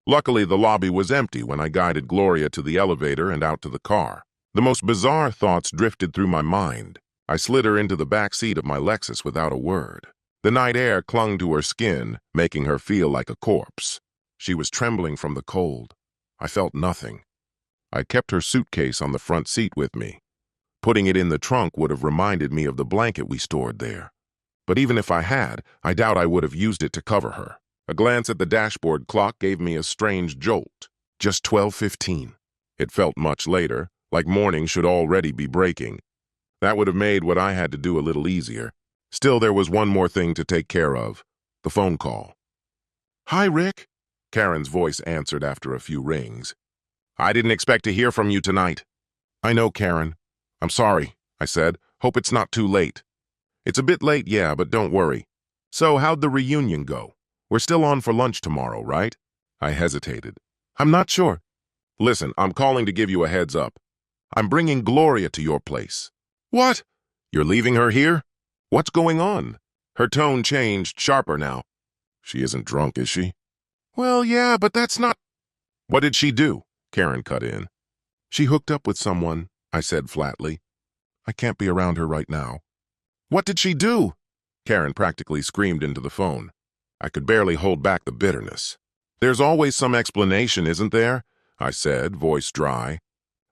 Luckily, the lobby was empty when I guided Gloria to the elevator and out to the car. The most bizarre thoughts drifted through my mind. I slid her into the back seat of my Lexus without a word. The night air clung to her skin, making her feel like a corpse. She was trembling from the cold. I felt nothing. I kept her suitcase on the front seat with me. Putting it in the trunk would have reminded me of the blanket we stored there. But even if I had, I doubt I would have used it to cover her. A glance at the dashboard clock gave me a strange jolt. Just 12:15. It felt much later, like morning should already be breaking. That would have made what I had to do a little easier. Still, there was one more thing to take care of. The phone call. Hi, Rick. Karen's voice answered after a few rings. I didn't expect to hear from you tonight. I know, Karen. I'm sorry, I said. Hope it's not too late. It's a bit late, yeah, but don't worry. So, how'd the reunion go? We're still on for lunch tomorrow, right? I hesitated. I'm not sure. Listen, I'm calling to give you a heads up. I'm bringing Gloria to your place. What? You're leaving her here? What's going on? Her tone changed, sharper now. She isn't drunk, is she? Well, yeah, but that's not... What did she do? Karen cut in. She hooked up with someone, I said flatly. I can't be around her right now. What did she do? Karen practically screamed into the phone. I could barely hold back the bitterness. There's always some explanation, isn't there? I said, voice dry.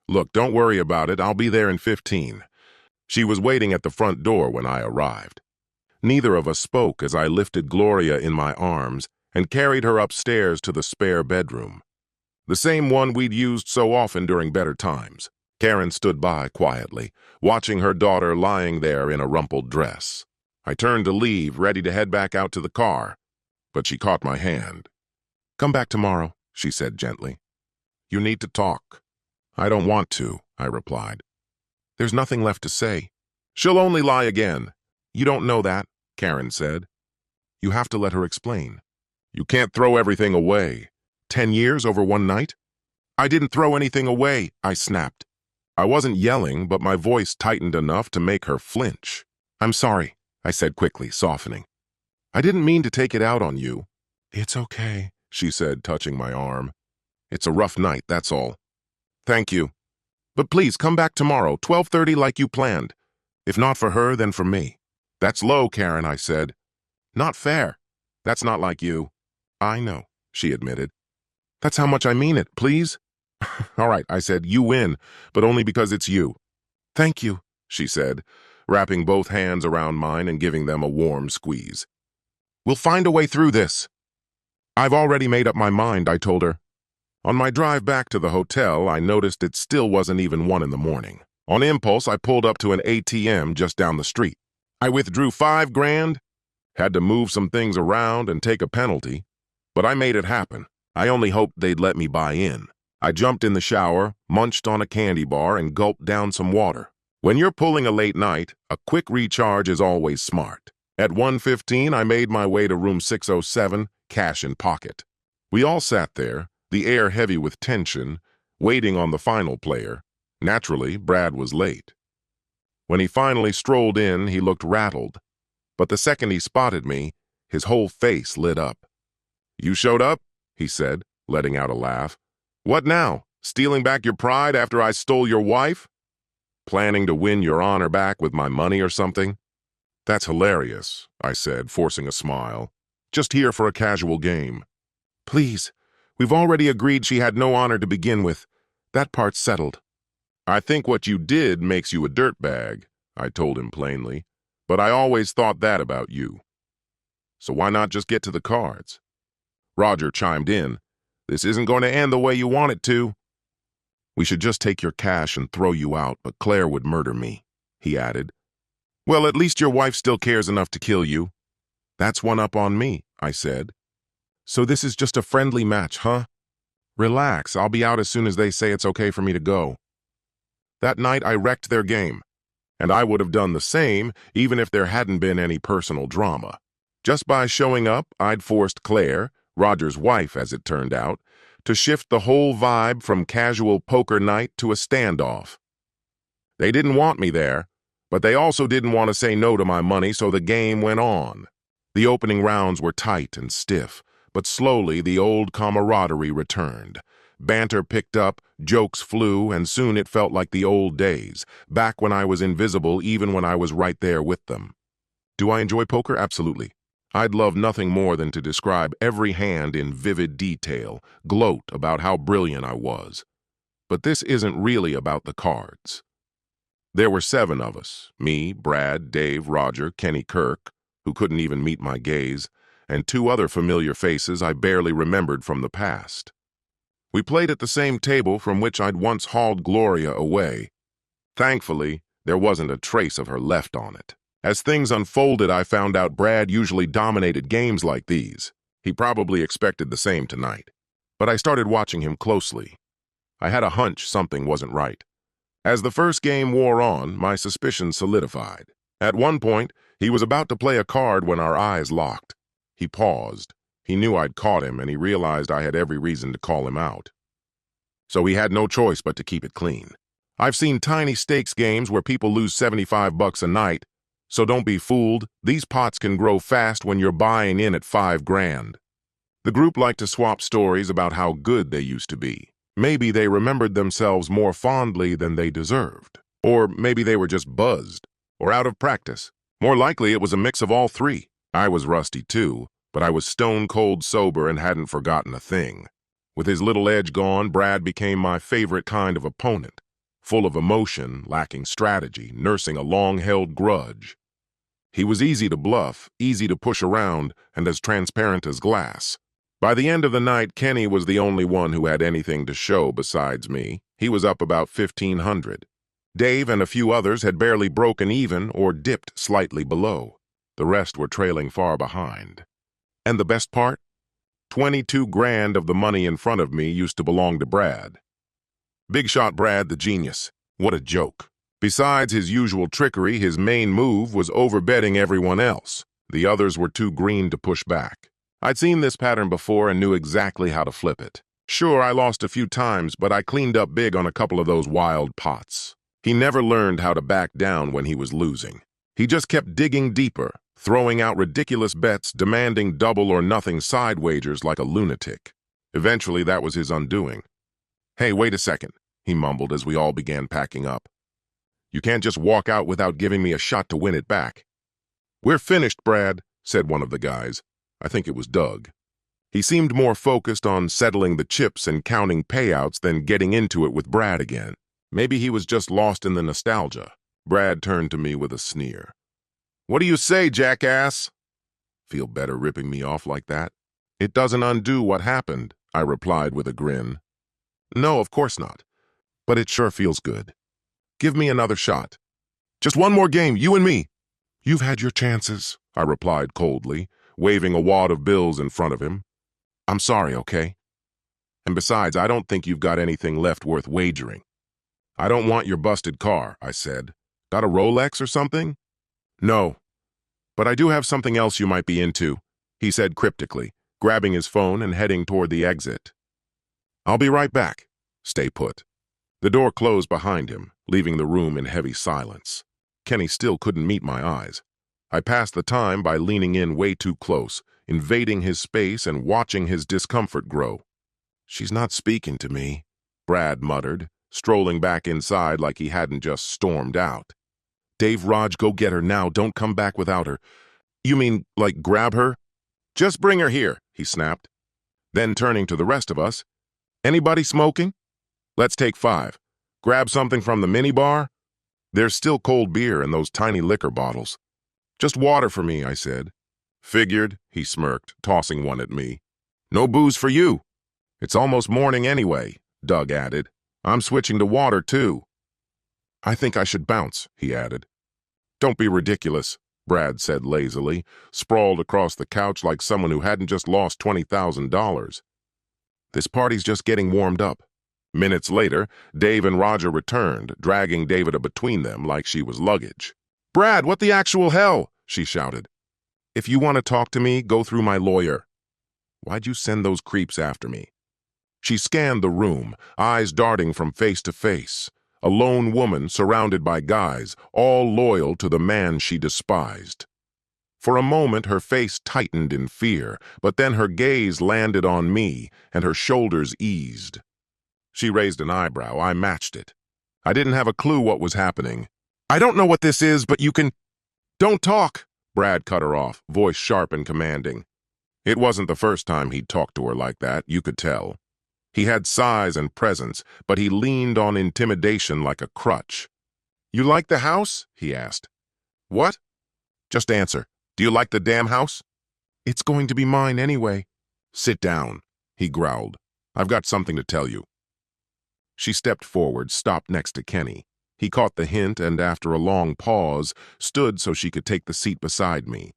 Look, don't worry about it. I'll be there in 15. She was waiting at the front door when I arrived. Neither of us spoke as I lifted Gloria in my arms and carried her upstairs to the spare bedroom. The same one we'd used so often during better times. Karen stood by quietly, watching her daughter lying there in a rumpled dress. I turned to leave, ready to head back out to the car, but she caught my hand. Come back tomorrow, she said gently. You need to talk. I don't want to, I replied. There's nothing left to say. She'll only lie again. You don't know that, Karen said. You have to let her explain. You can't throw everything away. 10 years over one night? I didn't throw anything away, I snapped. I wasn't yelling, but my voice tightened enough to make her flinch. I'm sorry, I said quickly, softening. I didn't mean to take it out on you. It's okay, she said, touching my arm. It's a rough night, that's all. Thank you. But please come back tomorrow, 12:30 like you planned. If not for her, then for me. That's low, Karen, I said. Not fair. That's not like you. I know, she admitted. That's how much I mean it, please. All right, I said, you win, but only because it's you. Thank you, she said, wrapping both hands around mine and giving them a warm squeeze. We'll find a way through this. I've already made up my mind, I told her. On my drive back to the hotel, I noticed it still wasn't even 1 in the morning. On impulse, I pulled up to an ATM just down the street. I withdrew $5 grand, had to move some things around and take a penalty, but I made it happen. I only hoped they'd let me buy in. I jumped in the shower, munched on a candy bar, and gulped down some water. When you're pulling a late night, a quick recharge is always smart. At 1:15, I made my way to room 607, cash in pocket. We all sat there, the air heavy with tension, waiting on the final player. Naturally, Brad was late. When he finally strolled in, he looked rattled. But the second he spotted me, his whole face lit up. You showed up? He said, letting out a laugh. What now? Stealing back your pride after I stole your wife? Planning to win your honor back with my money or something? That's hilarious, I said, forcing a smile. Just here for a casual game. Please, we've already agreed she had no honor to begin with. That part's settled. I think what you did makes you a dirtbag, I told him plainly, but I always thought that about you. So why not just get to the cards? Roger chimed in. This isn't going to end the way you want it to. We should just take your cash and throw you out, but Claire would murder me, he added. Well, at least your wife still cares enough to kill you. That's one up on me, I said. So this is just a friendly match, huh? Relax, I'll be out as soon as they say it's okay for me to go. That night I wrecked their game, and I would have done the same even if there hadn't been any personal drama. Just by showing up, I'd forced Claire, Roger's wife as it turned out, to shift the whole vibe from casual poker night to a standoff. They didn't want me there, but they also didn't want to say no to my money, so the game went on. The opening rounds were tight and stiff, but slowly the old camaraderie returned. Banter picked up, jokes flew, and soon it felt like the old days, back when I was invisible even when I was right there with them. Do I enjoy poker? Absolutely. I'd love nothing more than to describe every hand in vivid detail, gloat about how brilliant I was. But this isn't really about the cards. There were 7 of us, me, Brad, Dave, Roger, Kenny Kirk, who couldn't even meet my gaze, and 2 other familiar faces I barely remembered from the past. We played at the same table from which I'd once hauled Gloria away. Thankfully, there wasn't a trace of her left on it. As things unfolded, I found out Brad usually dominated games like these. He probably expected the same tonight. But I started watching him closely. I had a hunch something wasn't right. As the first game wore on, my suspicions solidified. At one point, he was about to play a card when our eyes locked. He paused. He knew I'd caught him, and he realized I had every reason to call him out. So he had no choice but to keep it clean. I've seen tiny stakes games where people lose $75 a night, so don't be fooled. These pots can grow fast when you're buying in at $5 grand. The group liked to swap stories about how good they used to be. Maybe they remembered themselves more fondly than they deserved. Or maybe they were just buzzed, or out of practice. More likely it was a mix of all three. I was rusty too, but I was stone cold sober and hadn't forgotten a thing. With his little edge gone, Brad became my favorite kind of opponent. Full of emotion, lacking strategy, nursing a long-held grudge. He was easy to bluff, easy to push around, and as transparent as glass. By the end of the night, Kenny was the only one who had anything to show besides me. He was up about 1,500. Dave and a few others had barely broken even or dipped slightly below. The rest were trailing far behind. And the best part? 22 grand of the money in front of me used to belong to Brad. Big shot Brad, the genius. What a joke. Besides his usual trickery, his main move was overbetting everyone else. The others were too green to push back. I'd seen this pattern before and knew exactly how to flip it. Sure, I lost a few times, but I cleaned up big on a couple of those wild pots. He never learned how to back down when he was losing. He just kept digging deeper, throwing out ridiculous bets, demanding double or nothing side wagers like a lunatic. Eventually, that was his undoing. "Hey, wait a second," he mumbled as we all began packing up. "You can't just walk out without giving me a shot to win it back." "We're finished, Brad," said one of the guys. I think it was Doug. He seemed more focused on settling the chips and counting payouts than getting into it with Brad again. Maybe he was just lost in the nostalgia. Brad turned to me with a sneer. "What do you say, jackass?" Feel better ripping me off like that? "It doesn't undo what happened," I replied with a grin. "No, of course not. But it sure feels good. Give me another shot. Just one more game, you and me." "You've had your chances," I replied coldly, waving a wad of bills in front of him. "I'm sorry, okay? And besides, I don't think you've got anything left worth wagering." "I don't want your busted car," I said. "Got a Rolex or something?" "No. But I do have something else you might be into," he said cryptically, grabbing his phone and heading toward the exit. "I'll be right back. Stay put." The door closed behind him, leaving the room in heavy silence. Kenny still couldn't meet my eyes. I passed the time by leaning in way too close, invading his space and watching his discomfort grow. "She's not speaking to me," Brad muttered, strolling back inside like he hadn't just stormed out. "Dave, Raj, go get her now. Don't come back without her." "You mean, like, grab her?" "Just bring her here," he snapped. Then turning to the rest of us, "Anybody smoking? Let's take 5. Grab something from the minibar. There's still cold beer in those tiny liquor bottles." "Just water for me," I said. "Figured," he smirked, tossing one at me. "No booze for you." "It's almost morning anyway," Doug added. "I'm switching to water, too." "I think I should bounce," he added. "Don't be ridiculous," Brad said lazily, sprawled across the couch like someone who hadn't just lost $20,000. "This party's just getting warmed up." Minutes later, Dave and Roger returned, dragging Davida between them like she was luggage. "Brad, what the actual hell?" she shouted. "If you want to talk to me, go through my lawyer." "Why'd you send those creeps after me?" She scanned the room, eyes darting from face to face. A lone woman surrounded by guys, all loyal to the man she despised. For a moment, her face tightened in fear, but then her gaze landed on me, and her shoulders eased. She raised an eyebrow. I matched it. I didn't have a clue what was happening. "I don't know what this is, but you can—" "Don't talk!" Brad cut her off, voice sharp and commanding. It wasn't the first time he'd talked to her like that, you could tell. He had size and presence, but he leaned on intimidation like a crutch. "You like the house?" he asked. "What?" "Just answer. Do you like the damn house?" "It's going to be mine anyway." "Sit down," he growled. "I've got something to tell you." She stepped forward, stopped next to Kenny. He caught the hint and, after a long pause, stood so she could take the seat beside me.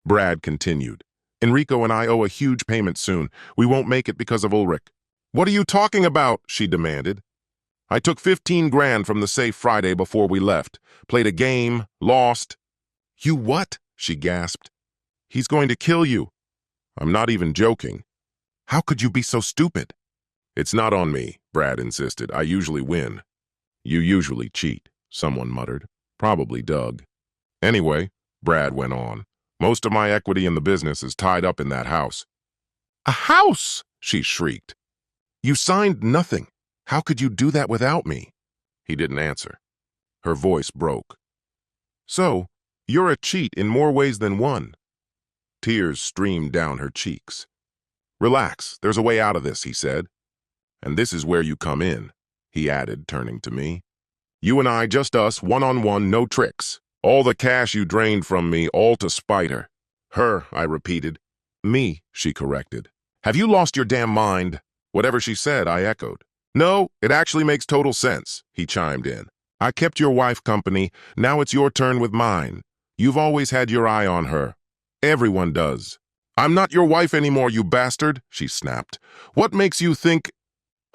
Brad continued. Enrico and I owe a huge payment soon. We won't make it because of Ulrich. What are you talking about? She demanded. I took 15 grand from the safe Friday before we left. Played a game, lost. You what? She gasped. He's going to kill you. I'm not even joking. How could you be so stupid? It's not on me, Brad insisted. I usually win. You usually cheat, someone muttered. Probably Doug. Anyway, Brad went on, most of my equity in the business is tied up in that house. A house? She shrieked. You signed nothing. How could you do that without me? He didn't answer. Her voice broke. So, you're a cheat in more ways than one. Tears streamed down her cheeks. Relax, there's a way out of this, he said. And this is where you come in, he added, turning to me. You and I, just us, one-on-one, no tricks. All the cash you drained from me, all to spite her. Her, I repeated. Me, she corrected. Have you lost your damn mind? Whatever she said, I echoed. No, it actually makes total sense, he chimed in. I kept your wife company, now it's your turn with mine. You've always had your eye on her. Everyone does. I'm not your wife anymore, you bastard, she snapped. What makes you think—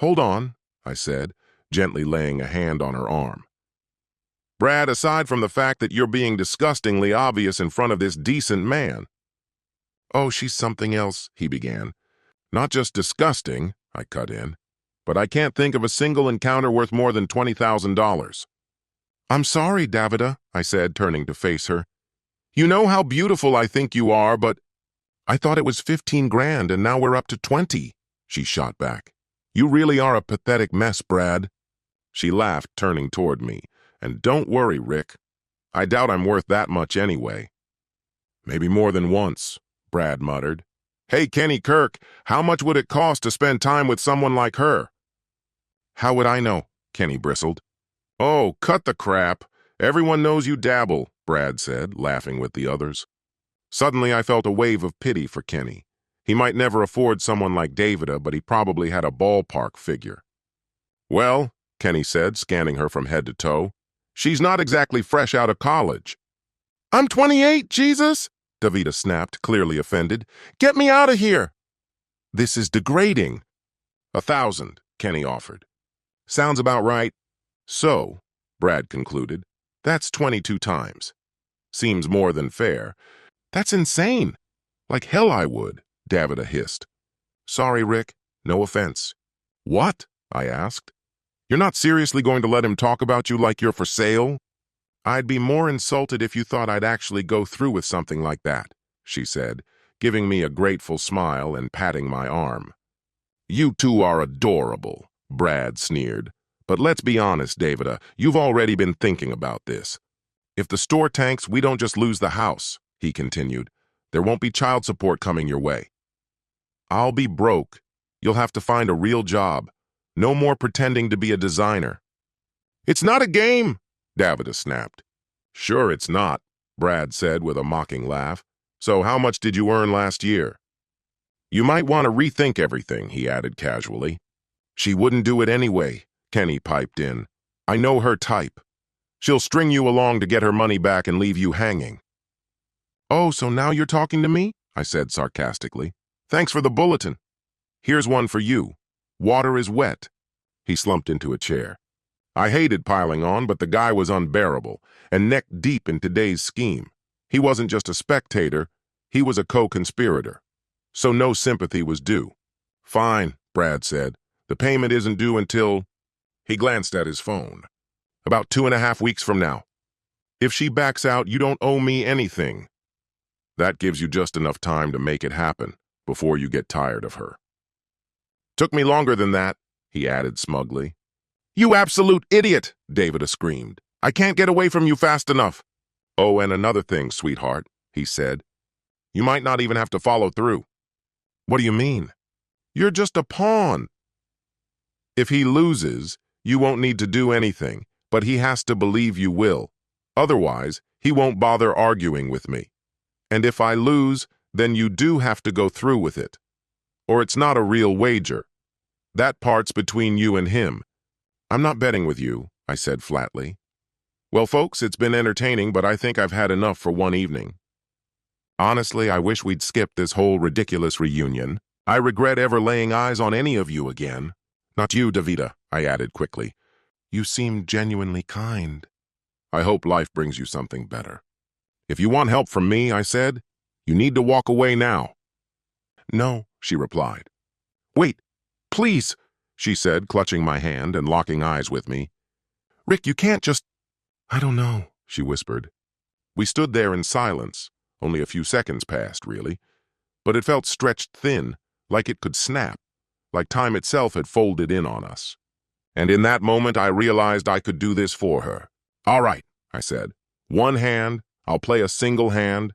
Hold on, I said, gently laying a hand on her arm. Brad, aside from the fact that you're being disgustingly obvious in front of this decent man. Oh, she's something else, he began. Not just disgusting, I cut in, but I can't think of a single encounter worth more than $20,000. I'm sorry, Davida, I said, turning to face her. You know how beautiful I think you are, but I thought it was 15 grand and now we're up to 20, she shot back. You really are a pathetic mess, Brad. She laughed, turning toward me. And don't worry, Rick. I doubt I'm worth that much anyway. Maybe more than once, Brad muttered. Hey, Kenny Kirk, how much would it cost to spend time with someone like her? How would I know? Kenny bristled. Oh, cut the crap. Everyone knows you dabble, Brad said, laughing with the others. Suddenly I felt a wave of pity for Kenny. He might never afford someone like Davida, but he probably had a ballpark figure. Well, Kenny said, scanning her from head to toe, she's not exactly fresh out of college. I'm 28, Jesus, Davida snapped, clearly offended. Get me out of here. This is degrading. 1,000, Kenny offered. Sounds about right. So, Brad concluded, that's 22 times. Seems more than fair. That's insane. Like hell I would, Davida hissed. Sorry, Rick. No offense. What? I asked. You're not seriously going to let him talk about you like you're for sale? I'd be more insulted if you thought I'd actually go through with something like that, she said, giving me a grateful smile and patting my arm. You two are adorable, Brad sneered. But let's be honest, Davida, you've already been thinking about this. If the store tanks, we don't just lose the house, he continued. There won't be child support coming your way. I'll be broke. You'll have to find a real job. No more pretending to be a designer. It's not a game, Davida snapped. Sure it's not, Brad said with a mocking laugh. So how much did you earn last year? You might want to rethink everything, he added casually. She wouldn't do it anyway, Kenny piped in. I know her type. She'll string you along to get her money back and leave you hanging. Oh, so now you're talking to me? I said sarcastically. Thanks for the bulletin. Here's one for you. Water is wet. He slumped into a chair. I hated piling on, but the guy was unbearable, and neck deep in today's scheme. He wasn't just a spectator, he was a co-conspirator. So no sympathy was due. Fine, Brad said. The payment isn't due until— He glanced at his phone. About 2.5 weeks from now. If she backs out, you don't owe me anything. That gives you just enough time to make it happen before you get tired of her. Took me longer than that, he added smugly. You absolute idiot, Davida screamed. I can't get away from you fast enough. Oh, and another thing, sweetheart, he said. You might not even have to follow through. What do you mean? You're just a pawn. If he loses, you won't need to do anything, but he has to believe you will. Otherwise, he won't bother arguing with me. And if I lose, then you do have to go through with it. Or it's not a real wager. That part's between you and him. I'm not betting with you, I said flatly. Well, folks, it's been entertaining, but I think I've had enough for one evening. Honestly, I wish we'd skipped this whole ridiculous reunion. I regret ever laying eyes on any of you again. Not you, Davida, I added quickly. You seem genuinely kind. I hope life brings you something better. If you want help from me, I said, you need to walk away now. No, she replied. Wait, please, she said, clutching my hand and locking eyes with me. Rick, you can't just... I don't know, she whispered. We stood there in silence. Only a few seconds passed, really. But it felt stretched thin, like it could snap, like time itself had folded in on us. And in that moment, I realized I could do this for her. All right, I said. One hand, I'll play a single hand.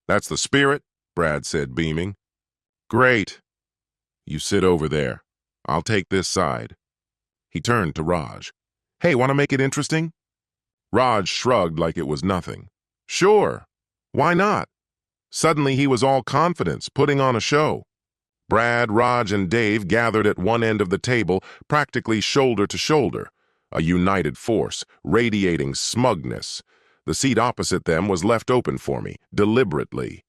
That's the spirit, Brad said, beaming. Great. You sit over there. I'll take this side. He turned to Raj. Hey, want to make it interesting? Raj shrugged like it was nothing. Sure. Why not? Suddenly he was all confidence, putting on a show. Brad, Raj, and Dave gathered at one end of the table, practically shoulder to shoulder, a united force, radiating smugness. The seat opposite them was left open for me, deliberately.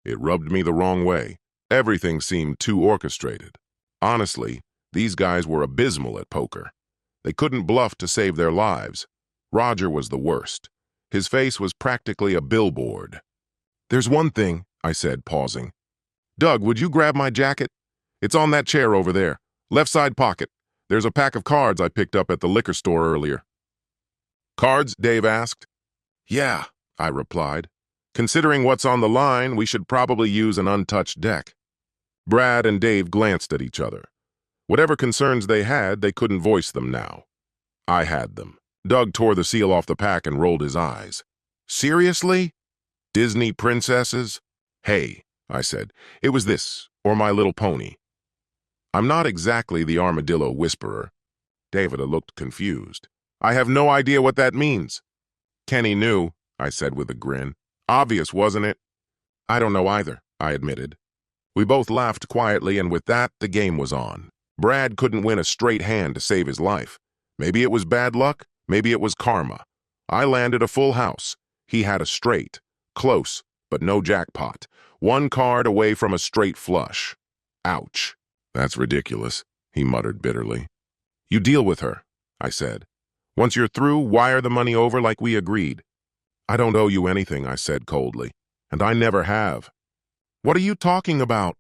It rubbed me the wrong way. Everything seemed too orchestrated. Honestly, these guys were abysmal at poker. They couldn't bluff to save their lives. Roger was the worst. His face was practically a billboard. There's one thing, I said, pausing. Doug, would you grab my jacket? It's on that chair over there. Left side pocket. There's a pack of cards I picked up at the liquor store earlier. Cards? Dave asked. Yeah, I replied. Considering what's on the line, we should probably use an untouched deck. Brad and Dave glanced at each other. Whatever concerns they had, they couldn't voice them now. I had them. Doug tore the seal off the pack and rolled his eyes. Seriously? Disney princesses? Hey, I said, it was this, or My Little Pony. I'm not exactly the armadillo whisperer. Davida looked confused. I have no idea what that means. Kenny knew, I said with a grin. Obvious, wasn't it? I don't know either, I admitted. We both laughed quietly, and with that, the game was on. Brad couldn't win a straight hand to save his life. Maybe it was bad luck, maybe it was karma. I landed a full house. He had a straight. Close, but no jackpot. One card away from a straight flush. Ouch. That's ridiculous, he muttered bitterly. You deal with her, I said. Once you're through, wire the money over like we agreed. I don't owe you anything, I said coldly, and I never have. What are you talking about?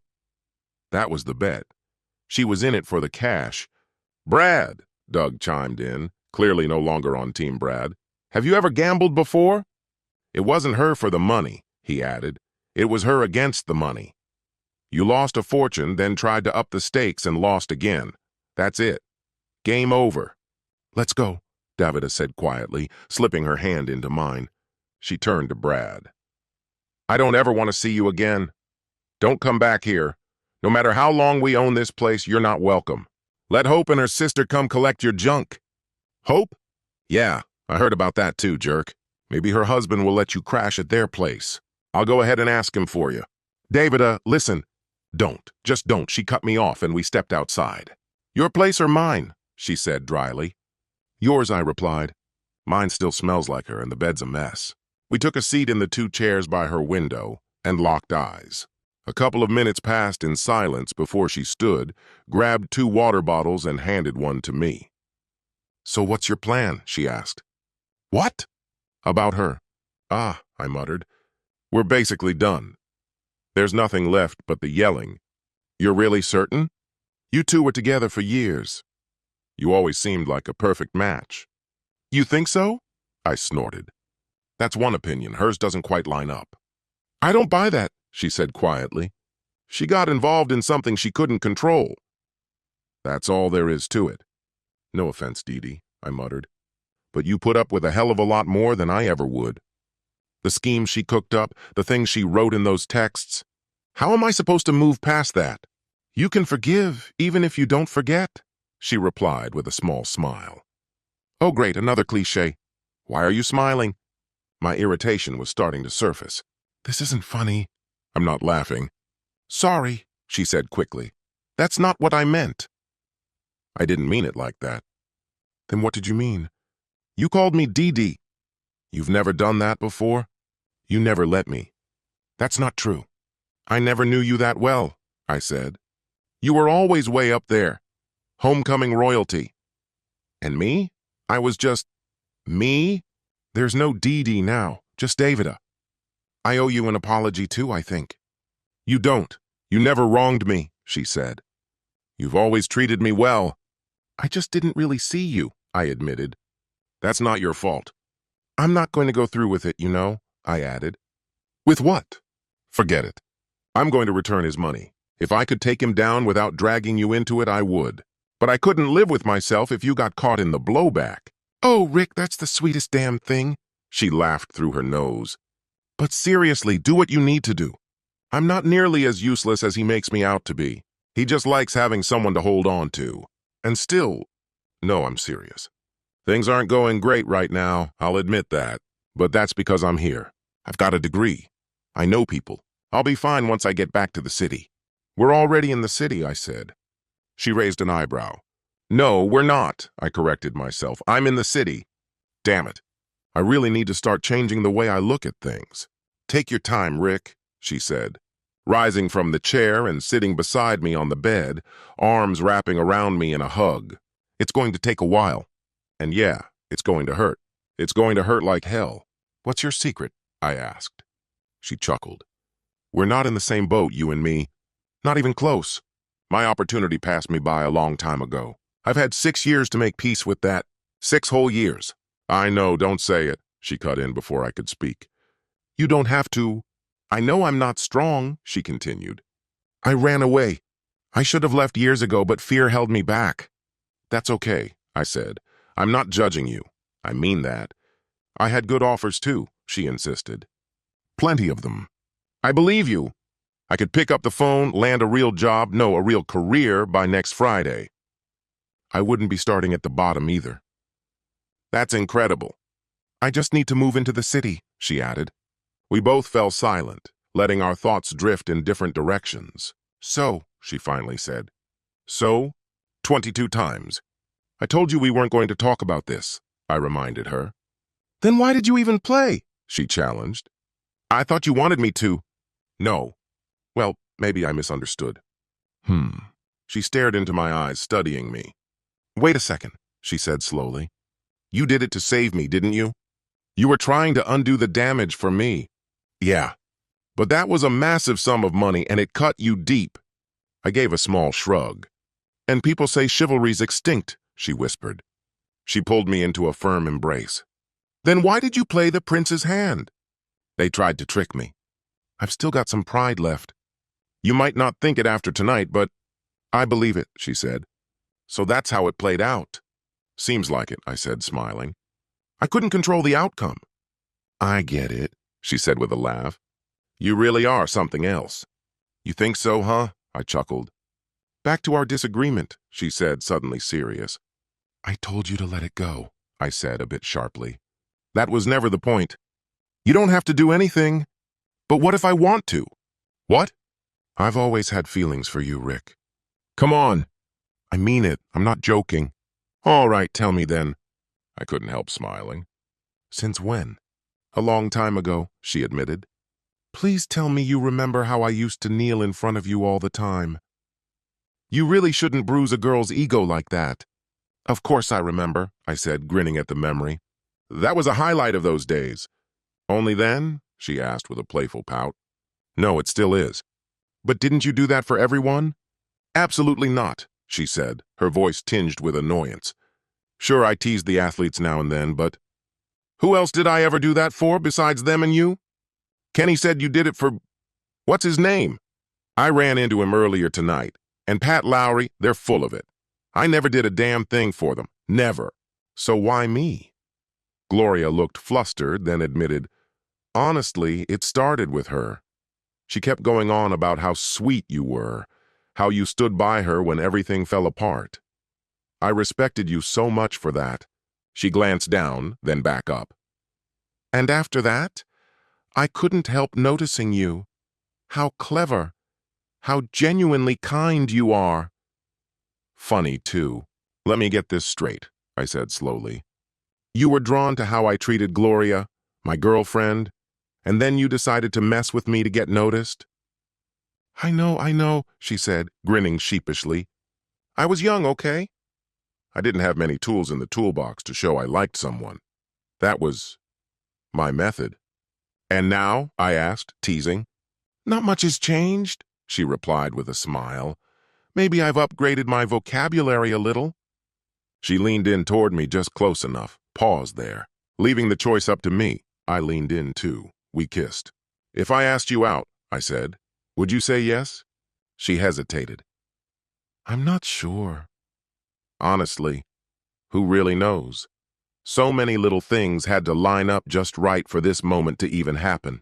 That was the bet. She was in it for the cash. Brad, Doug chimed in, clearly no longer on Team Brad. Have you ever gambled before? It wasn't her for the money, he added. It was her against the money. You lost a fortune, then tried to up the stakes and lost again. That's it. Game over. Let's go, Davida said quietly, slipping her hand into mine. She turned to Brad. I don't ever want to see you again. Don't come back here. No matter how long we own this place, you're not welcome. Let Hope and her sister come collect your junk. Hope? Yeah, I heard about that too, jerk. Maybe her husband will let you crash at their place. I'll go ahead and ask him for you. Davida, listen. Don't. Just don't. She cut me off and we stepped outside. Your place or mine? She said dryly. Yours, I replied. Mine still smells like her and the bed's a mess. We took a seat in the two chairs by her window and locked eyes. A couple of minutes passed in silence before she stood, grabbed 2 water bottles and handed one to me. So what's your plan? She asked. What? About her. Ah, I muttered. We're basically done. There's nothing left but the yelling. You're really certain? You two were together for years. You always seemed like a perfect match. You think so? I snorted. That's one opinion. Hers doesn't quite line up. I don't buy that, she said quietly. She got involved in something she couldn't control. That's all there is to it. No offense, Dee Dee, I muttered. But you put up with a hell of a lot more than I ever would. The schemes she cooked up, the things she wrote in those texts. How am I supposed to move past that? You can forgive, even if you don't forget, she replied with a small smile. Oh great, another cliché. Why are you smiling? My irritation was starting to surface. This isn't funny. I'm not laughing. Sorry, she said quickly. That's not what I meant. I didn't mean it like that. Then what did you mean? You called me Dee Dee. You've never done that before? You never let me. That's not true. I never knew you that well, I said. You were always way up there. Homecoming royalty. And me? I was just... me? There's no Dee Dee now, just Davida. I owe you an apology too, I think. You don't. You never wronged me, she said. You've always treated me well. I just didn't really see you, I admitted. That's not your fault. I'm not going to go through with it, you know, I added. With what? Forget it. I'm going to return his money. If I could take him down without dragging you into it, I would. But I couldn't live with myself if you got caught in the blowback. Oh, Rick, that's the sweetest damn thing. She laughed through her nose. But seriously, do what you need to do. I'm not nearly as useless as he makes me out to be. He just likes having someone to hold on to. And still, no, I'm serious. Things aren't going great right now, I'll admit that. But that's because I'm here. I've got a degree. I know people. I'll be fine once I get back to the city. We're already in the city, I said. She raised an eyebrow. No, we're not, I corrected myself. I'm in the city. Damn it. I really need to start changing the way I look at things. Take your time, Rick, she said, rising from the chair and sitting beside me on the bed, arms wrapping around me in a hug. It's going to take a while. And yeah, it's going to hurt. It's going to hurt like hell. What's your secret? I asked. She chuckled. We're not in the same boat, you and me. Not even close. My opportunity passed me by a long time ago. I've had 6 years to make peace with that. 6 whole years. I know, don't say it, she cut in before I could speak. You don't have to. I know I'm not strong, she continued. I ran away. I should have left years ago, but fear held me back. That's okay, I said. I'm not judging you. I mean that. I had good offers too, she insisted. Plenty of them. I believe you. I could pick up the phone, land a real job, no, a real career by next Friday. I wouldn't be starting at the bottom either. That's incredible. I just need to move into the city, she added. We both fell silent, letting our thoughts drift in different directions. So, she finally said. So? 22 times. I told you we weren't going to talk about this, I reminded her. Then why did you even play? She challenged. I thought you wanted me to. No. Well, maybe I misunderstood. She stared into my eyes, studying me. Wait a second, she said slowly. You did it to save me, didn't you? You were trying to undo the damage for me. Yeah. But that was a massive sum of money, and it cut you deep. I gave a small shrug. And people say chivalry's extinct, she whispered. She pulled me into a firm embrace. Then why did you play the prince's hand? They tried to trick me. I've still got some pride left. You might not think it after tonight, but I believe it, she said. So that's how it played out. Seems like it, I said, smiling. I couldn't control the outcome. I get it, she said with a laugh. You really are something else. You think so, huh? I chuckled. Back to our disagreement, she said, suddenly serious. I told you to let it go, I said a bit sharply. That was never the point. You don't have to do anything. But what if I want to? What? I've always had feelings for you, Rick. Come on. I mean it. I'm not joking. All right, tell me then. I couldn't help smiling. Since when? A long time ago, she admitted. Please tell me you remember how I used to kneel in front of you all the time. You really shouldn't bruise a girl's ego like that. Of course I remember, I said, grinning at the memory. That was a highlight of those days. Only then? She asked with a playful pout. No, it still is. But didn't you do that for everyone? Absolutely not, she said, her voice tinged with annoyance. Sure, I teased the athletes now and then, but who else did I ever do that for besides them and you? Kenny said you did it for... What's his name? I ran into him earlier tonight, and Pat Lowry, they're full of it. I never did a damn thing for them. Never. So why me? Gloria looked flustered, then admitted, honestly, it started with her. She kept going on about how sweet you were, how you stood by her when everything fell apart. I respected you so much for that. She glanced down, then back up. And after that, I couldn't help noticing you. How clever, how genuinely kind you are. Funny, too. Let me get this straight, I said slowly. You were drawn to how I treated Gloria, My girlfriend? And then you decided to mess with me to get noticed? I know, she said, grinning sheepishly. I was young, okay? I didn't have many tools in the toolbox to show I liked someone. That was my method. And now? I asked, teasing. Not much has changed, she replied with a smile. Maybe I've upgraded my vocabulary a little. She leaned in toward me just close enough, paused there. Leaving the choice up to me, I leaned in too. We kissed. If I asked you out, I said, would you say yes? She hesitated. I'm not sure. Honestly, who really knows? So many little things had to line up just right for this moment to even happen.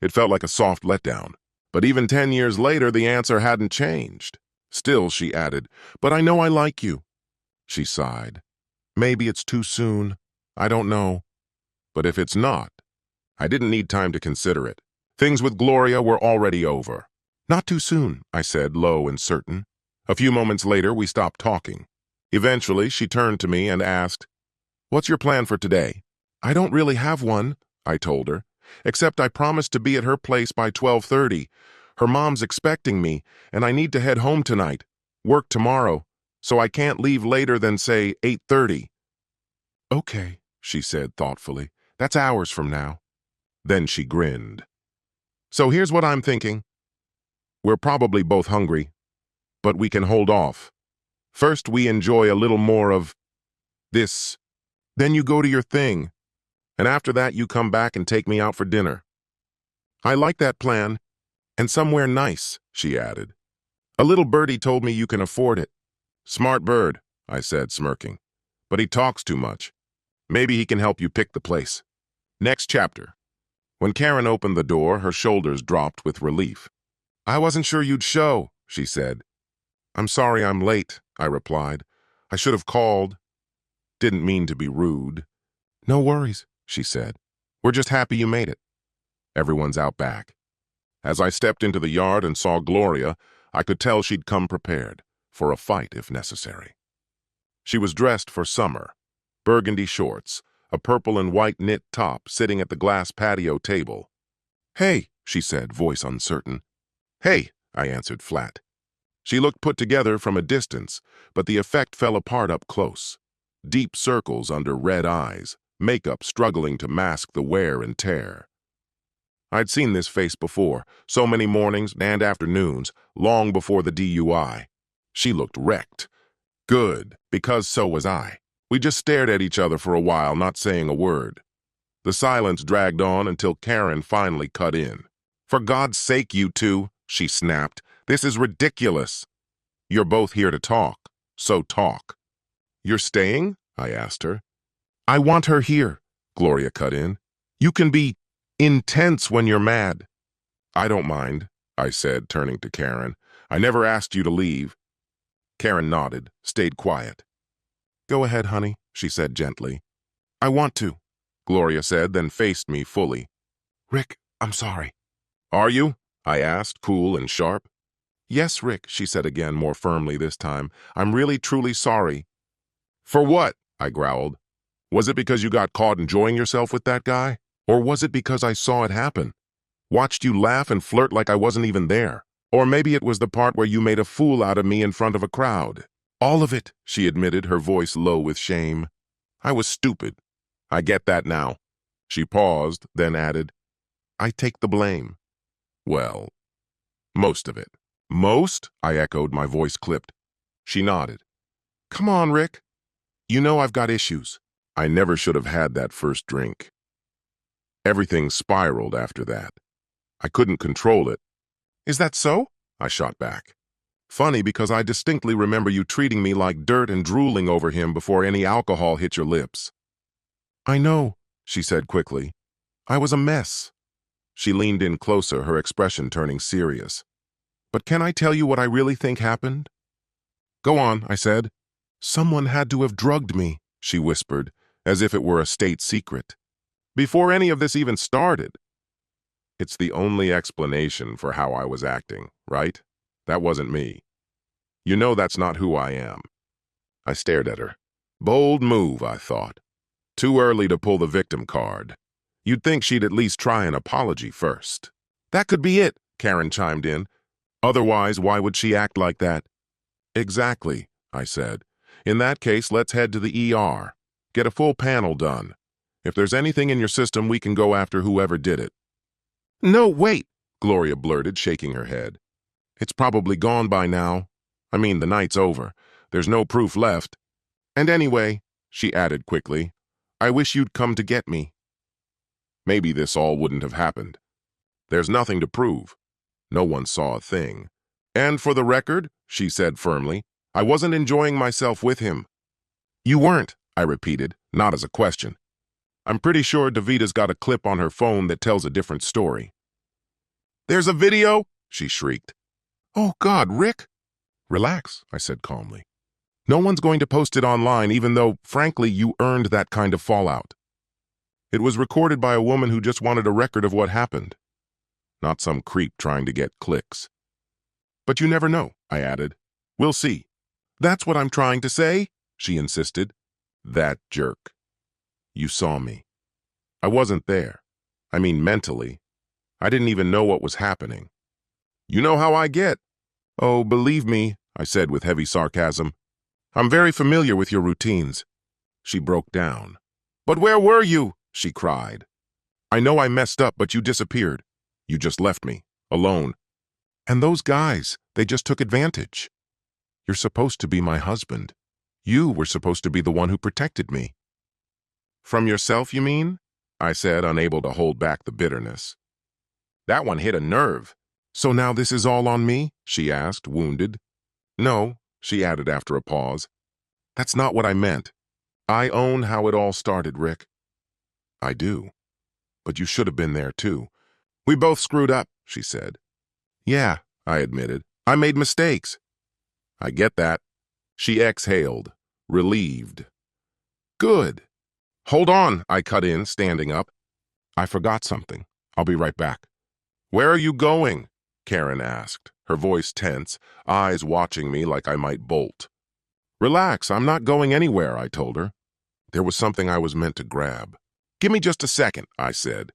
It felt like a soft letdown. But even 10 years later, the answer hadn't changed. Still, she added, but I know I like you. She sighed. Maybe it's too soon. I don't know. But if it's not, I didn't need time to consider it. Things with Gloria were already over. Not too soon, I said, low and certain. A few moments later, we stopped talking. Eventually, she turned to me and asked, what's your plan for today? I don't really have one, I told her, except I promised to be at her place by 12:30. Her mom's expecting me, and I need to head home tonight, work tomorrow, so I can't leave later than, say, 8:30. Okay, she said thoughtfully. That's hours from now. Then she grinned. So here's what I'm thinking. We're probably both hungry, but we can hold off. First, we enjoy a little more of this. Then you go to your thing, and after that you come back and take me out for dinner. I like that plan, and somewhere nice, she added. A little birdie told me you can afford it. Smart bird, I said, smirking. But he talks too much. Maybe he can help you pick the place. Next chapter. When Karen opened the door, her shoulders dropped with relief. I wasn't sure you'd show, she said. I'm sorry I'm late, I replied. I should have called. Didn't mean to be rude. No worries, she said. We're just happy you made it. Everyone's out back. As I stepped into the yard and saw Gloria, I could tell she'd come prepared, for a fight if necessary. She was dressed for summer. Burgundy shorts, a purple and white knit top sitting at the glass patio table. Hey, she said, voice uncertain. Hey, I answered flat. She looked put together from a distance, but the effect fell apart up close. Deep circles under red eyes, makeup struggling to mask the wear and tear. I'd seen this face before, so many mornings and afternoons, long before the DUI. She looked wrecked. Good, because so was I. We just stared at each other for a while, not saying a word. The silence dragged on until Karen finally cut in. For God's sake, you two, she snapped. This is ridiculous. You're both here to talk, so talk. You're staying? I asked her. I want her here, Gloria cut in. You can be intense when you're mad. I don't mind, I said, turning to Karen. I never asked you to leave. Karen nodded, stayed quiet. Go ahead, honey, she said gently. I want to, Gloria said, then faced me fully. Rick, I'm sorry. Are you? I asked, cool and sharp. Yes, Rick, she said again, more firmly this time. I'm really, truly sorry. For what? I growled. Was it because you got caught enjoying yourself with that guy? Or was it because I saw it happen? Watched you laugh and flirt like I wasn't even there? Or maybe it was the part where you made a fool out of me in front of a crowd? All of it, she admitted, her voice low with shame. I was stupid. I get that now. She paused, then added, I take the blame. Well, most of it. Most? I echoed, my voice clipped. She nodded. Come on, Rick. You know I've got issues. I never should have had that first drink. Everything spiraled after that. I couldn't control it. Is that so? I shot back. Funny because I distinctly remember you treating me like dirt and drooling over him before any alcohol hit your lips. I know, she said quickly. I was a mess. She leaned in closer, her expression turning serious. But can I tell you what I really think happened? Go on, I said. Someone had to have drugged me, she whispered, as if it were a state secret. Before any of this even started. It's the only explanation for how I was acting, right? That wasn't me. You know that's not who I am. I stared at her. Bold move, I thought. Too early to pull the victim card. You'd think she'd at least try an apology first. That could be it, Karen chimed in. Otherwise, why would she act like that? Exactly, I said. In that case, let's head to the ER. Get a full panel done. If there's anything in your system, we can go after whoever did it. No, wait, Gloria blurted, shaking her head. It's probably gone by now. I mean, the night's over. There's no proof left. And anyway, she added quickly, I wish you'd come to get me. Maybe this all wouldn't have happened. There's nothing to prove. No one saw a thing. And for the record, she said firmly, I wasn't enjoying myself with him. You weren't, I repeated, not as a question. I'm pretty sure Davita's got a clip on her phone that tells a different story. There's a video? She shrieked. Oh God, Rick! Relax, I said calmly. No one's going to post it online, even though, frankly, you earned that kind of fallout. It was recorded by a woman who just wanted a record of what happened. Not some creep trying to get clicks. But you never know, I added. We'll see. That's what I'm trying to say, she insisted. That jerk. You saw me. I wasn't there. I mean, mentally. I didn't even know what was happening. You know how I get. Oh, believe me, I said with heavy sarcasm. I'm very familiar with your routines. She broke down. But where were you? She cried. I know I messed up, but you disappeared. You just left me, alone. And those guys, they just took advantage. You're supposed to be my husband. You were supposed to be the one who protected me. From yourself, you mean? I said, unable to hold back the bitterness. That one hit a nerve. So now this is all on me? She asked, wounded. No, she added after a pause. That's not what I meant. I own how it all started, Rick. I do. But you should have been there, too. We both screwed up, she said. Yeah, I admitted. I made mistakes. I get that. She exhaled, relieved. Good. Hold on, I cut in, standing up. I forgot something. I'll be right back. Where are you going? Karen asked, her voice tense, eyes watching me like I might bolt. Relax, I'm not going anywhere, I told her. There was something I was meant to grab. Give me just a second, I said.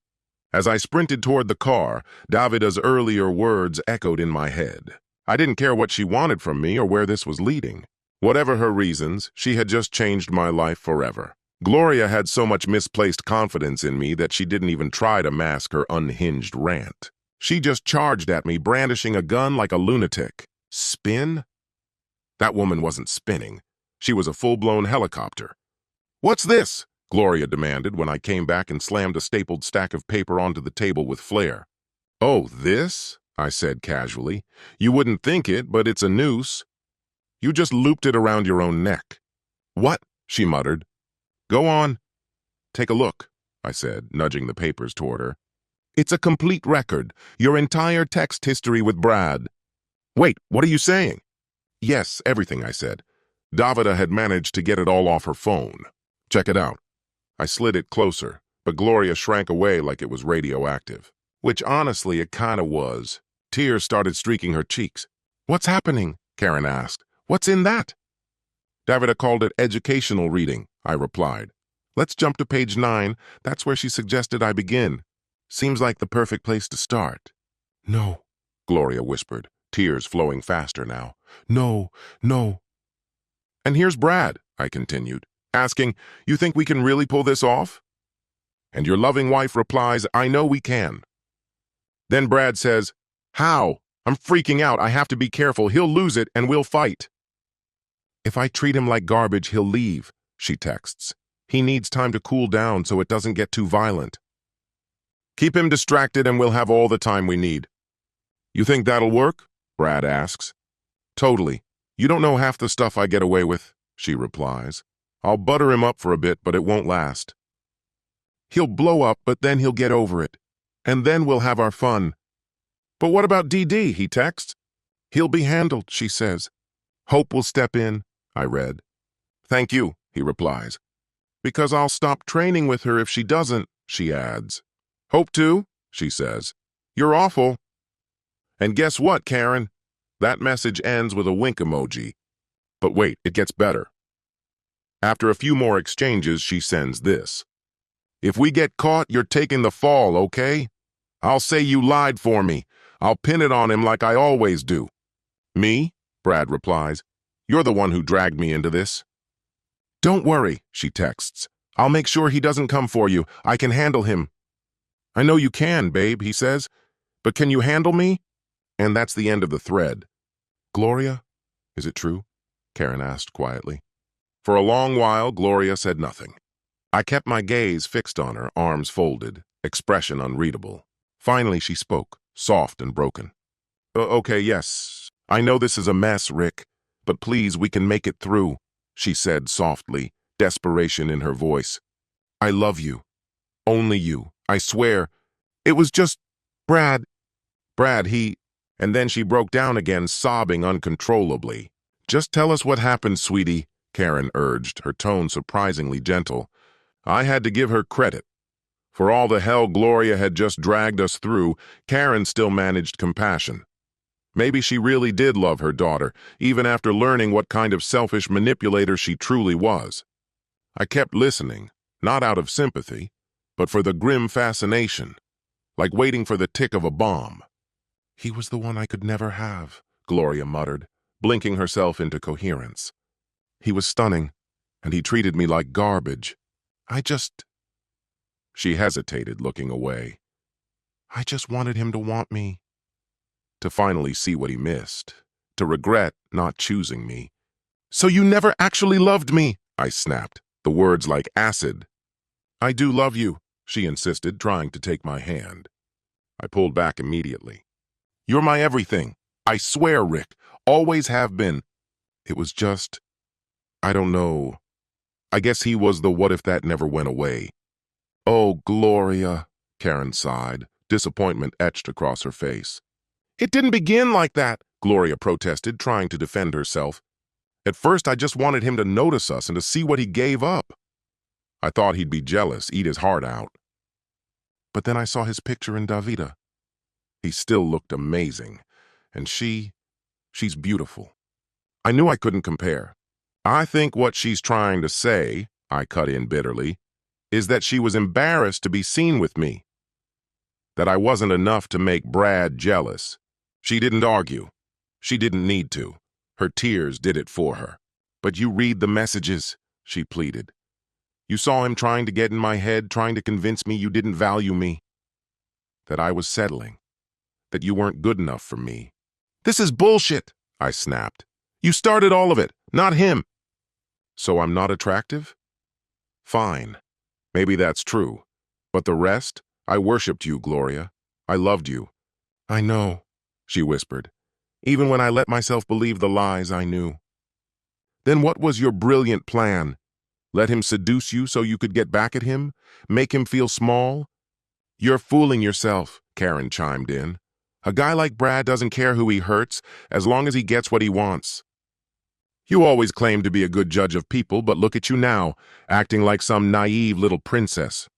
As I sprinted toward the car, Davida's earlier words echoed in my head. I didn't care what she wanted from me or where this was leading. Whatever her reasons, she had just changed my life forever. Gloria had so much misplaced confidence in me that she didn't even try to mask her unhinged rant. She just charged at me, brandishing a gun like a lunatic. Spin? That woman wasn't spinning. She was a full-blown helicopter. What's this? Gloria demanded when I came back and slammed a stapled stack of paper onto the table with flair. Oh, this? I said casually. You wouldn't think it, but it's a noose. You just looped it around your own neck. What? She muttered. Go on. Take a look, I said, nudging the papers toward her. It's a complete record, your entire text history with Brad. Wait, what are you saying? Yes, everything, I said. Davida had managed to get it all off her phone. Check it out. I slid it closer, but Gloria shrank away like it was radioactive. Which honestly, it kinda was. Tears started streaking her cheeks. What's happening? Karen asked. What's in that? Davida called it educational reading, I replied. Let's jump to page 9. That's where she suggested I begin. Seems like the perfect place to start. No, Gloria whispered, tears flowing faster now. No, no. And here's Brad, I continued, asking, you think we can really pull this off? And your loving wife replies, I know we can. Then Brad says, how? I'm freaking out. I have to be careful. He'll lose it and we'll fight. If I treat him like garbage, he'll leave, she texts. He needs time to cool down so it doesn't get too violent. Keep him distracted and we'll have all the time we need. You think that'll work? Brad asks. Totally. You don't know half the stuff I get away with, she replies. I'll butter him up for a bit, but it won't last. He'll blow up, but then he'll get over it. And then we'll have our fun. But what about DD, he texts. He'll be handled, she says. Hope will step in, I read. Thank you, he replies. Because I'll stop training with her if she doesn't, she adds. Hope to, she says. You're awful. And guess what, Karen? That message ends with a wink emoji. But wait, it gets better. After a few more exchanges, she sends this. If we get caught, you're taking the fall, okay? I'll say you lied for me. I'll pin it on him like I always do. Me? Brad replies. You're the one who dragged me into this. Don't worry, she texts. I'll make sure he doesn't come for you. I can handle him. I know you can, babe, he says. But can you handle me? And that's the end of the thread. Gloria? Is it true? Karen asked quietly. For a long while, Gloria said nothing. I kept my gaze fixed on her, arms folded, expression unreadable. Finally, she spoke, soft and broken. Okay, yes. I know this is a mess, Rick, but please, we can make it through, she said softly, desperation in her voice. I love you. Only you. I swear. It was just Brad. He... And then she broke down again, sobbing uncontrollably. Just tell us what happened, sweetie, Karen urged, her tone surprisingly gentle. I had to give her credit. For all the hell Gloria had just dragged us through, Karen still managed compassion. Maybe she really did love her daughter, even after learning what kind of selfish manipulator she truly was. I kept listening, not out of sympathy, but for the grim fascination, like waiting for the tick of a bomb. He was the one I could never have, Gloria muttered, blinking herself into coherence. He was stunning, and he treated me like garbage. She hesitated, looking away. I just wanted him to want me. To finally see what he missed. To regret not choosing me. So you never actually loved me, I snapped, the words like acid. I do love you, she insisted, trying to take my hand. I pulled back immediately. You're my everything. I swear, Rick. Always have been. It was just... I don't know. I guess he was the what if that never went away. Oh, Gloria, Karen sighed, disappointment etched across her face. It didn't begin like that, Gloria protested, trying to defend herself. At first, I just wanted him to notice us and to see what he gave up. I thought he'd be jealous, eat his heart out. But then I saw his picture in Davida. He still looked amazing, and she's beautiful. I knew I couldn't compare. I think what she's trying to say, I cut in bitterly, is that she was embarrassed to be seen with me. That I wasn't enough to make Brad jealous. She didn't argue. She didn't need to. Her tears did it for her. But you read the messages, she pleaded. You saw him trying to get in my head, trying to convince me you didn't value me. That I was settling. That you weren't good enough for me. This is bullshit, I snapped. You started all of it, not him. So I'm not attractive? Fine. Maybe that's true. But the rest? I worshipped you, Gloria. I loved you. I know, she whispered, even when I let myself believe the lies I knew. Then what was your brilliant plan? Let him seduce you so you could get back at him? Make him feel small? You're fooling yourself, Karen chimed in. A guy like Brad doesn't care who he hurts, as long as he gets what he wants. You always claimed to be a good judge of people, but look at you now, acting like some naive little princess.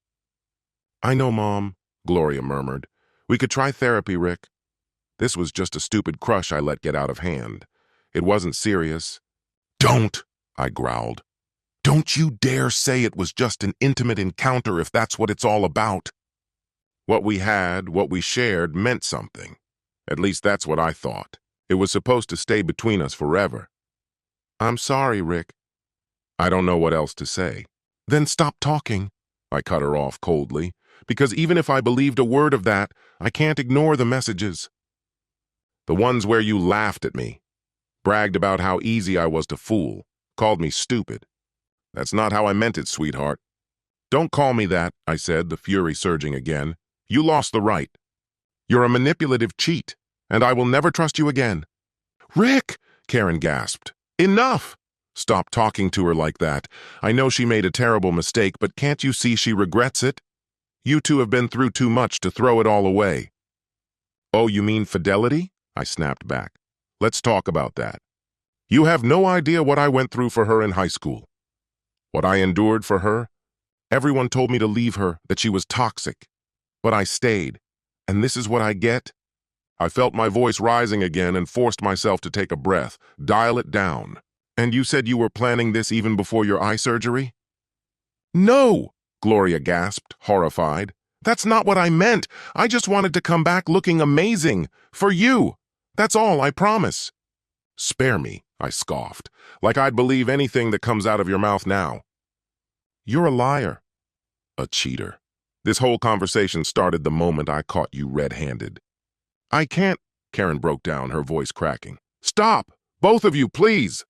I know, Mom, Gloria murmured. We could try therapy, Rick. This was just a stupid crush I let get out of hand. It wasn't serious. Don't, I growled. Don't you dare say it was just an intimate encounter if that's what it's all about. What we had, what we shared, meant something. At least that's what I thought. It was supposed to stay between us forever. I'm sorry, Rick. I don't know what else to say. Then stop talking, I cut her off coldly, because even if I believed a word of that, I can't ignore the messages. The ones where you laughed at me, bragged about how easy I was to fool, called me stupid. That's not how I meant it, sweetheart. Don't call me that, I said, the fury surging again. You lost the right. You're a manipulative cheat, and I will never trust you again. Rick, Karen gasped. Enough! Stop talking to her like that. I know she made a terrible mistake, but can't you see she regrets it? You two have been through too much to throw it all away. Oh, you mean fidelity? I snapped back. Let's talk about that. You have no idea what I went through for her in high school. What I endured for her? Everyone told me to leave her, that she was toxic. But I stayed. And this is what I get? I felt my voice rising again and forced myself to take a breath, dial it down. And you said you were planning this even before your eye surgery? No! Gloria gasped, horrified. That's not what I meant. I just wanted to come back looking amazing. For you. That's all, I promise. Spare me, I scoffed, like I'd believe anything that comes out of your mouth now. You're a liar. A cheater. This whole conversation started the moment I caught you red-handed. I can't, Karen broke down, her voice cracking. Stop! Both of you, please!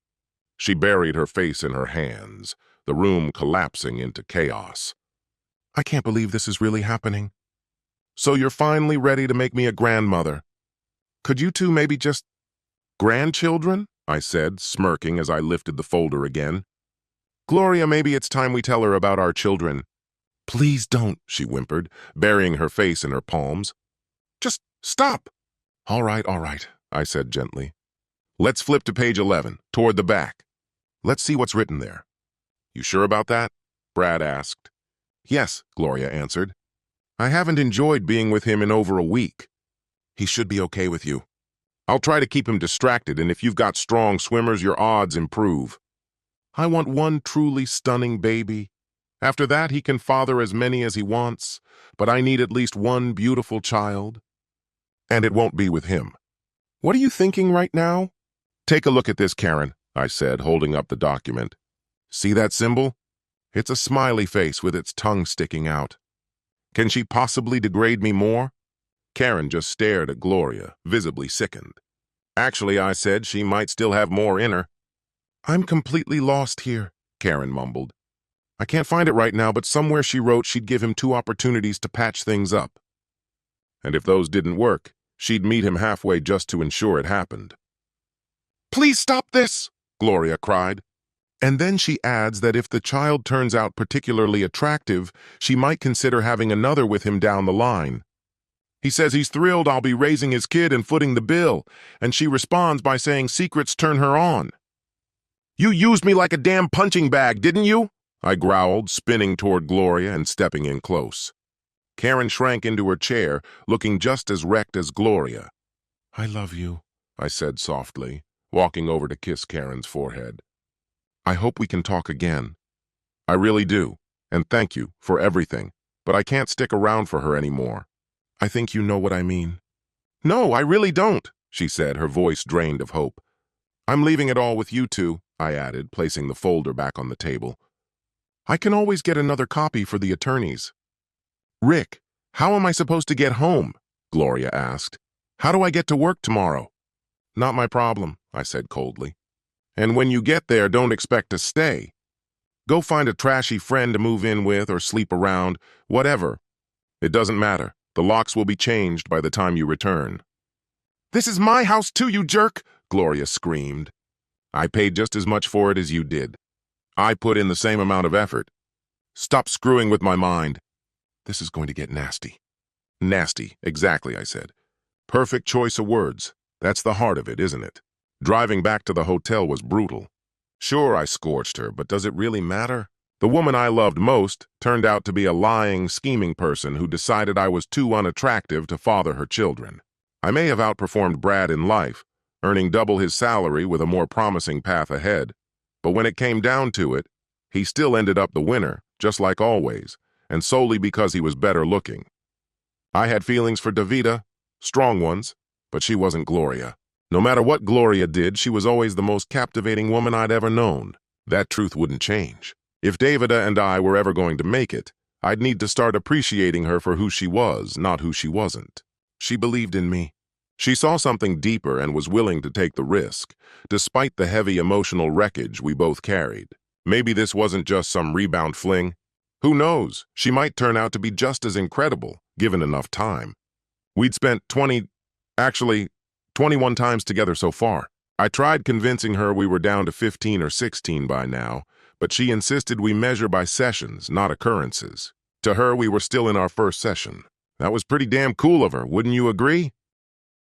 She buried her face in her hands, the room collapsing into chaos. I can't believe this is really happening. So you're finally ready to make me a grandmother. Could you two maybe just... Grandchildren? I said, smirking as I lifted the folder again. Gloria, maybe it's time we tell her about our children. Please don't, she whimpered, burying her face in her palms. Just stop. All right, I said gently. Let's flip to page 11, toward the back. Let's see what's written there. You sure about that? Brad asked. Yes, Gloria answered. I haven't enjoyed being with him in over a week. He should be okay with you. I'll try to keep him distracted, and if you've got strong swimmers, your odds improve. I want one truly stunning baby. After that, he can father as many as he wants, but I need at least one beautiful child. And it won't be with him. What are you thinking right now? Take a look at this, Karen, I said, holding up the document. See that symbol? It's a smiley face with its tongue sticking out. Can she possibly degrade me more? Karen just stared at Gloria, visibly sickened. Actually, I said, she might still have more in her. I'm completely lost here, Karen mumbled. I can't find it right now, but somewhere she wrote she'd give him 2 opportunities to patch things up. And if those didn't work, she'd meet him halfway just to ensure it happened. Please stop this, Gloria cried. And then she adds that if the child turns out particularly attractive, she might consider having another with him down the line. He says he's thrilled I'll be raising his kid and footing the bill, and she responds by saying secrets turn her on. You used me like a damn punching bag, didn't you? I growled, spinning toward Gloria and stepping in close. Karen shrank into her chair, looking just as wrecked as Gloria. I love you, I said softly, walking over to kiss Karen's forehead. I hope we can talk again. I really do, and thank you for everything, but I can't stick around for her anymore. I think you know what I mean. No, I really don't, she said, her voice drained of hope. I'm leaving it all with you two, I added, placing the folder back on the table. I can always get another copy for the attorneys. Rick, how am I supposed to get home? Gloria asked. How do I get to work tomorrow? Not my problem, I said coldly. And when you get there, don't expect to stay. Go find a trashy friend to move in with or sleep around, whatever. It doesn't matter. The locks will be changed by the time you return. This is my house too, you jerk, Gloria screamed. I paid just as much for it as you did. I put in the same amount of effort. Stop screwing with my mind. This is going to get nasty. Nasty, exactly, I said. Perfect choice of words. That's the heart of it, isn't it? Driving back to the hotel was brutal. Sure, I scorched her, but does it really matter? The woman I loved most turned out to be a lying, scheming person who decided I was too unattractive to father her children. I may have outperformed Brad in life, earning double his salary with a more promising path ahead, but when it came down to it, he still ended up the winner, just like always, and solely because he was better looking. I had feelings for Davida, strong ones, but she wasn't Gloria. No matter what Gloria did, she was always the most captivating woman I'd ever known. That truth wouldn't change. If Davida and I were ever going to make it, I'd need to start appreciating her for who she was, not who she wasn't. She believed in me. She saw something deeper and was willing to take the risk, despite the heavy emotional wreckage we both carried. Maybe this wasn't just some rebound fling. Who knows? She might turn out to be just as incredible, given enough time. We'd spent 21 times together so far. I tried convincing her we were down to 15 or 16 by now, but she insisted we measure by sessions, not occurrences. To her, we were still in our first session. That was pretty damn cool of her, wouldn't you agree?